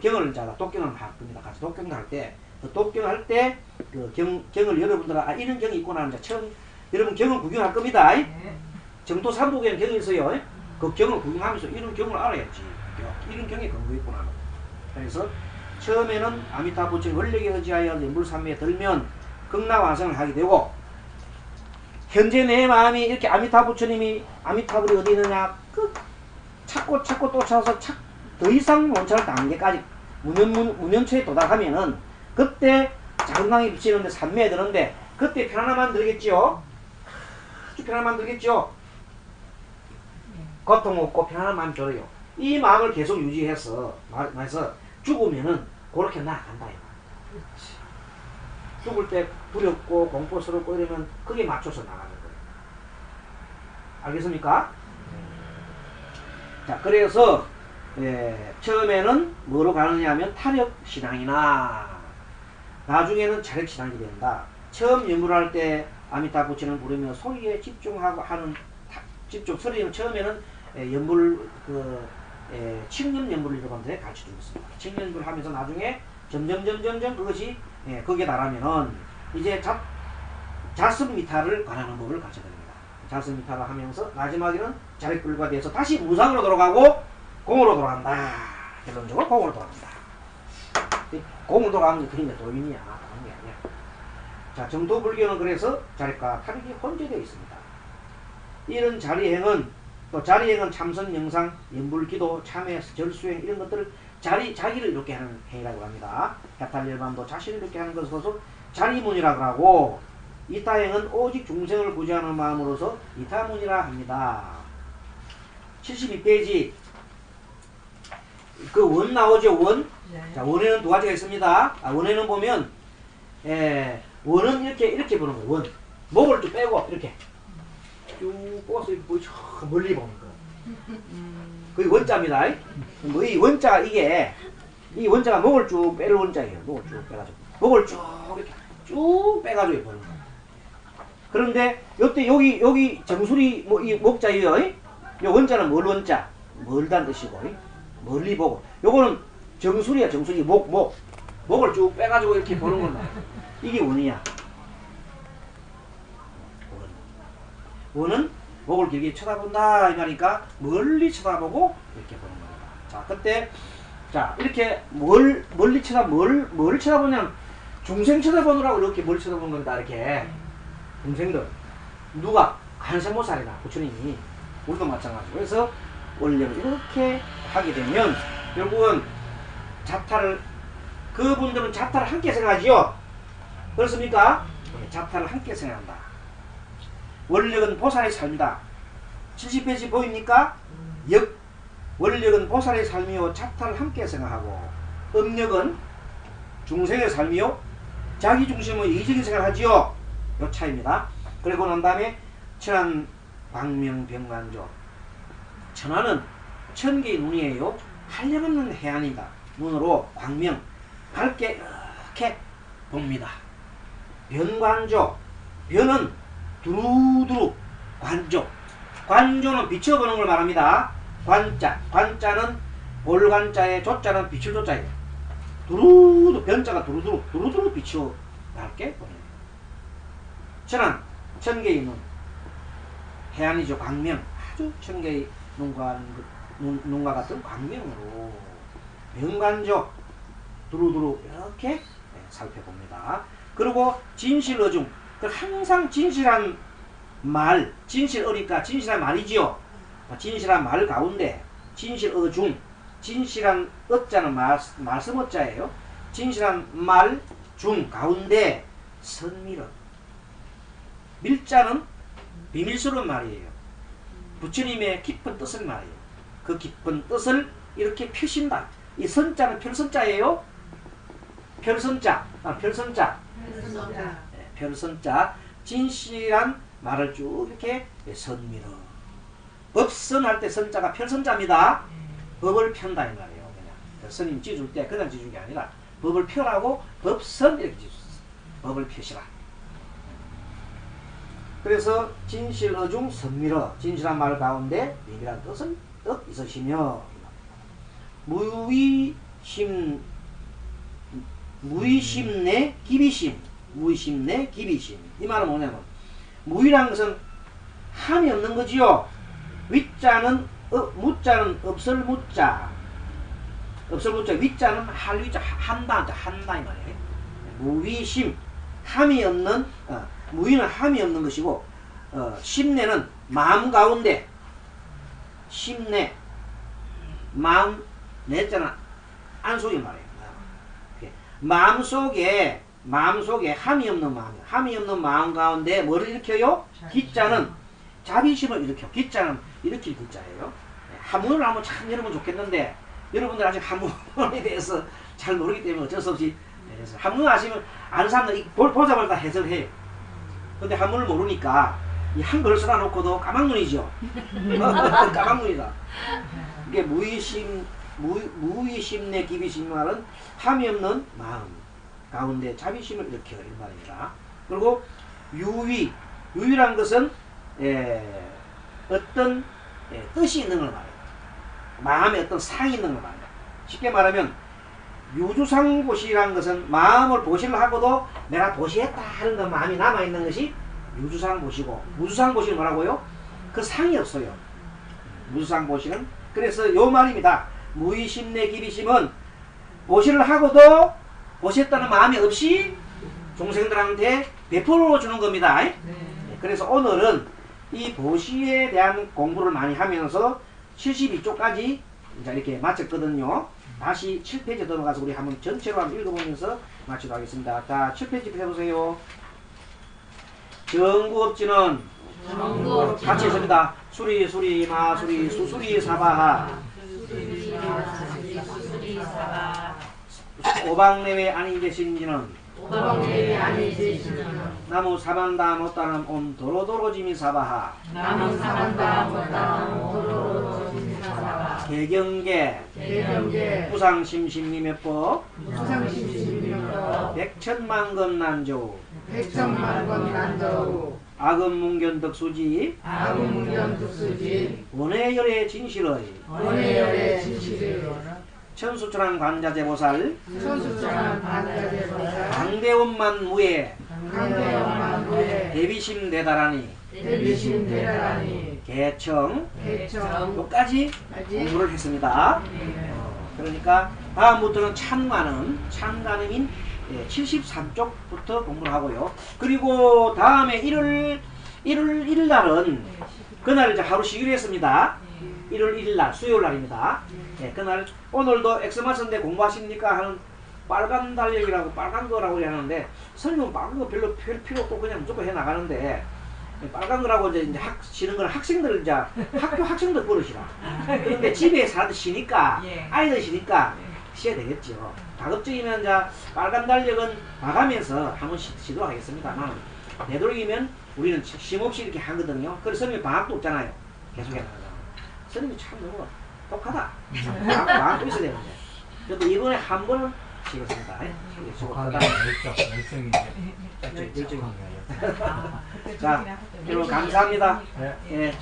A: 경을 자 독경을 할 겁니다. 같이 독경을 할 때 그 독경을 할 때 그 경을 여러분들 이런 경이 있구나 하는 처음 여러분 경을 구경할 겁니다. 정도 삼부경에 경이 있어요. 그 경을 구경하면서 이런 경을 알아야지. 이런 경에 근거 있구나. 그래서 처음에는 아미타 부처님 원력에 의지하여 연불삼매에 들면 극락완성을 하게 되고, 현재 내 마음이 이렇게 아미타 부처님이 아미타불이 어디 있느냐 찾고 또 찾아서 더 이상 못 찾을 단계까지 문연초에 도달하면은 그때 자금강이 비치는데 삼매에 드는데 그때 편안함만 들겠지요. 아주 편안함만 들겠죠. 고통 없고 편안한 마음 들어요. 이 마음을 계속 유지해서 말해서 죽으면은 그렇게 나아간다 이거. 죽을 때 두렵고 공포스럽고 이러면 그게 맞춰서 나가는 거예요. 알겠습니까? 자, 그래서 처음에는 뭐로 가느냐 하면 타력신앙이나 나중에는 자력신앙이 된다. 처음 연불을 할 때 아미타 부처는 부르며 소리에 집중하고 하는 소리는 처음에는 연불 칭념 연불을 여러분들에 가르쳐주고 있습니다. 칭념 연불을 하면서 나중에 점점 그것이 거기에 달하면은 이제 자습미타를 관하는 법을 가르쳐드립니다. 자습미타를 하면서 마지막에는 자력 불가돼서 다시 무상으로 돌아가고 공으로 돌아간다. 결론적으로 공으로 돌아간다. 공으로 돌아가는 게 그림의 도인이야. 다른 게 아니야. 자, 정도 불교는 그래서 자력과 타력이 혼재되어 있습니다. 이런 자리행은 또 자리행은 참선, 영상, 연불기도, 참회, 절수행 이런 것들을 자기를 이렇게 하는 행위라고 합니다. 해탈열반도 자신을 이렇게 하는 것으로서 자리문이라고 하고, 이타행은 오직 중생을 구제하는 마음으로서 이타문이라 합니다. 72페이지 그 원 나오죠. 원.
C: 네.
A: 자, 원에는 두 가지가 있습니다. 원에는 보면 원은 이렇게 보는 거예요. 원. 목을 쭉 빼고 이렇게 쭉 뽑아서 멀리 보는 거. 그게 원자입니다. 뭐 이 원자가 이 원자가 목을 쭉 빼는 원자예요. 목을 쭉 빼가지고 목을 쭉 이렇게 쭉 빼가지고 보는 거. 그런데 요때 여기 정수리 뭐 이 목자예요. 요 원자는 멀 원자, 멀다는 뜻이고 멀리 보고, 요거는 정수리야. 정수리 목을 쭉 빼가지고 이렇게 보는 겁니다. 이게 원이야. 원은 목을 길게 쳐다본다 이 말이니까 멀리 쳐다보고 이렇게 보는 겁니다. 자, 그때 이렇게 멀리 뭘 쳐다보냐면 중생 쳐다보느라고 이렇게 멀리 쳐다보는 겁니다. 이렇게 중생들 누가 간세모살이나 부처님이 우리도 마찬가지고. 그래서 원력을 이렇게 하게 되면 결국은 그분들은 자타를 함께 생각하지요. 그렇습니까? 자타를 함께 생각한다. 원력은 보살의 삶이다. 70페이지 보입니까? 원력은 보살의 삶이요 자타를 함께 생각하고, 음력은 중생의 삶이요 자기 중심의 이적인 생각을 하지요. 요 차이입니다. 그리고 난 다음에 천안 광명병관조. 천안은 천개의 눈이에요. 한량없는 해안이다. 눈으로 광명 밝게 이렇게 봅니다. 변관조. 변은 두루두루 관조. 관조는 비춰보는 걸 말합니다. 관자는 볼관자에 조자는 비출 조자예요. 변자가 두루두루 비추어 밝게 보는 거예요. 천안 천개의 눈. 해안이죠. 광명. 아주 천개의 눈과 같은 광명으로 변관조 두루두루 이렇게 살펴봅니다. 그리고 진실어중. 항상 진실한 말, 진실어니까 진실한 말이지요. 진실한 말 가운데 진실어중, 진실한 어자는 말씀 어자예요. 진실한 말 중 가운데 선밀어. 밀자는 비밀스러운 말이에요. 부처님의 깊은 뜻을 말해요. 그 깊은 뜻을 이렇게 펴신다. 이 선자는 별선자예요. 별선자, 별선자, 별선자. 진실한 말을 쭉 이렇게 선미러. 법선할 때 선자가 별선자입니다. 법을 편다 이 말이에요. 그냥 스님 찢을 때 그냥 찢은 게 아니라 법을 펴라고 법선 이렇게 찢었어. 법을 펴시라. 그래서 진실어중 선미러. 진실한 말 가운데 미미한 뜻은 뜻 있으시며 무의심 내 기비심. 무의심 내 기비심. 이 말은 뭐냐면 무의란 것은 함이 없는 거지요. 위자는 무자는 없을 무자. 없을 무자. 위자는 할 위자 한다 이 말이에요. 무의심 함이 없는 무의는 함이 없는 것이고 심내는 마음 가운데. 심내 마음 내자는 안속이 말이에요. 마음속에 함이 없는 마음이에요. 함이 없는 마음 가운데 뭐를 일으켜요? 기자는 자비심을 일으켜. 기자는 일으킬 기자예요. 한문을 하면 참 여러분 좋겠는데 여러분들 아직 한문에 대해서 잘 모르기 때문에 어쩔 수 없이 한문 아시면 아는 사람들 보자마자 해석을 해요. 근데 한문을 모르니까 이 한글 써놔놓고도 까막눈이죠. 까막눈이다. 이게 무의심 내 기비심 말은 함이 없는 마음 가운데 자비심을 일으켜 이 말입니다. 그리고 유의란 것은 어떤 뜻이 있는 걸 말해요. 마음에 어떤 상이 있는 걸 말해요. 쉽게 말하면 유주상보시라는 것은 마음을 보시를 하고도 내가 보시했다 하는 그 마음이 남아있는 것이 유주상보시고, 무주상보시는 뭐라고요? 그 상이 없어요. 무주상보시는. 그래서 요 말입니다. 무의심 내 기비심은 보시를 하고도 보시했다는 마음이 없이 종생들한테 베풀어 주는 겁니다. 그래서 오늘은 이 보시에 대한 공부를 많이 하면서 72쪽까지 이제 이렇게 마쳤거든요. 다시 7페이지 넘어가서 우리 한번 전체로 한번 읽어보면서 마치도록 하겠습니다. 자, 7페이지 해보세요. 정구업지는 같이 했습니다. 수리 마수리 수수리 사바하 오방내외 아닌 계신지는 나무 사반다 못다는 온 도로도로지미 사바하 개경계 부상심심리滅법 백천만건 난조 악음문견 덕수지 원해열의 진실의 천수천한 관자재보살 강대원만 무에 대비심 대다라니 개청 여기까지 공부를 했습니다. 그러니까 다음부터는 찬가늠인 73쪽부터 공부를 하고요. 그리고 다음에 1월 1일 날은 그날 이제 하루 쉬기로 했습니다. 1월 1일 날 수요일 날입니다. 그날 오늘도 엑스마스인데 공부하십니까 하는 빨간 달력이라고 빨간 거라고 하는데 선생님은 빨간 거 별로 필요 없고 그냥 무조건 해 나가는데 빨간 거라고 이제 쉬는 건 학생들 이제 학교 학생들 버릇이라. 그런데 집에 사람들 쉬니까 아이들 쉬니까 쉬어야 되겠죠. 가급적이면 이제 빨간 달력은 봐가면서 한번 쉬도록 하겠습니다만 되도록이면 우리는 쉼없이 이렇게 하거든요. 그래서 선생님 방학도 없잖아요. 계속 해나가잖아요. 선생님이 참 너무 똑하다. 방학도 있어야 되는데. 그래도 이번에 한 번은 쉬겠습니다.
D: 독하다
A: 열정이. 자, 여러분 감사합니다. 예.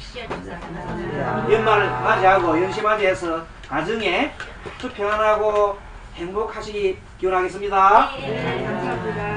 A: 연말을 맞이하고 연시맞이해서 가정에 아주 평안하고 행복하시기 기원하겠습니다.
C: 감사합니다.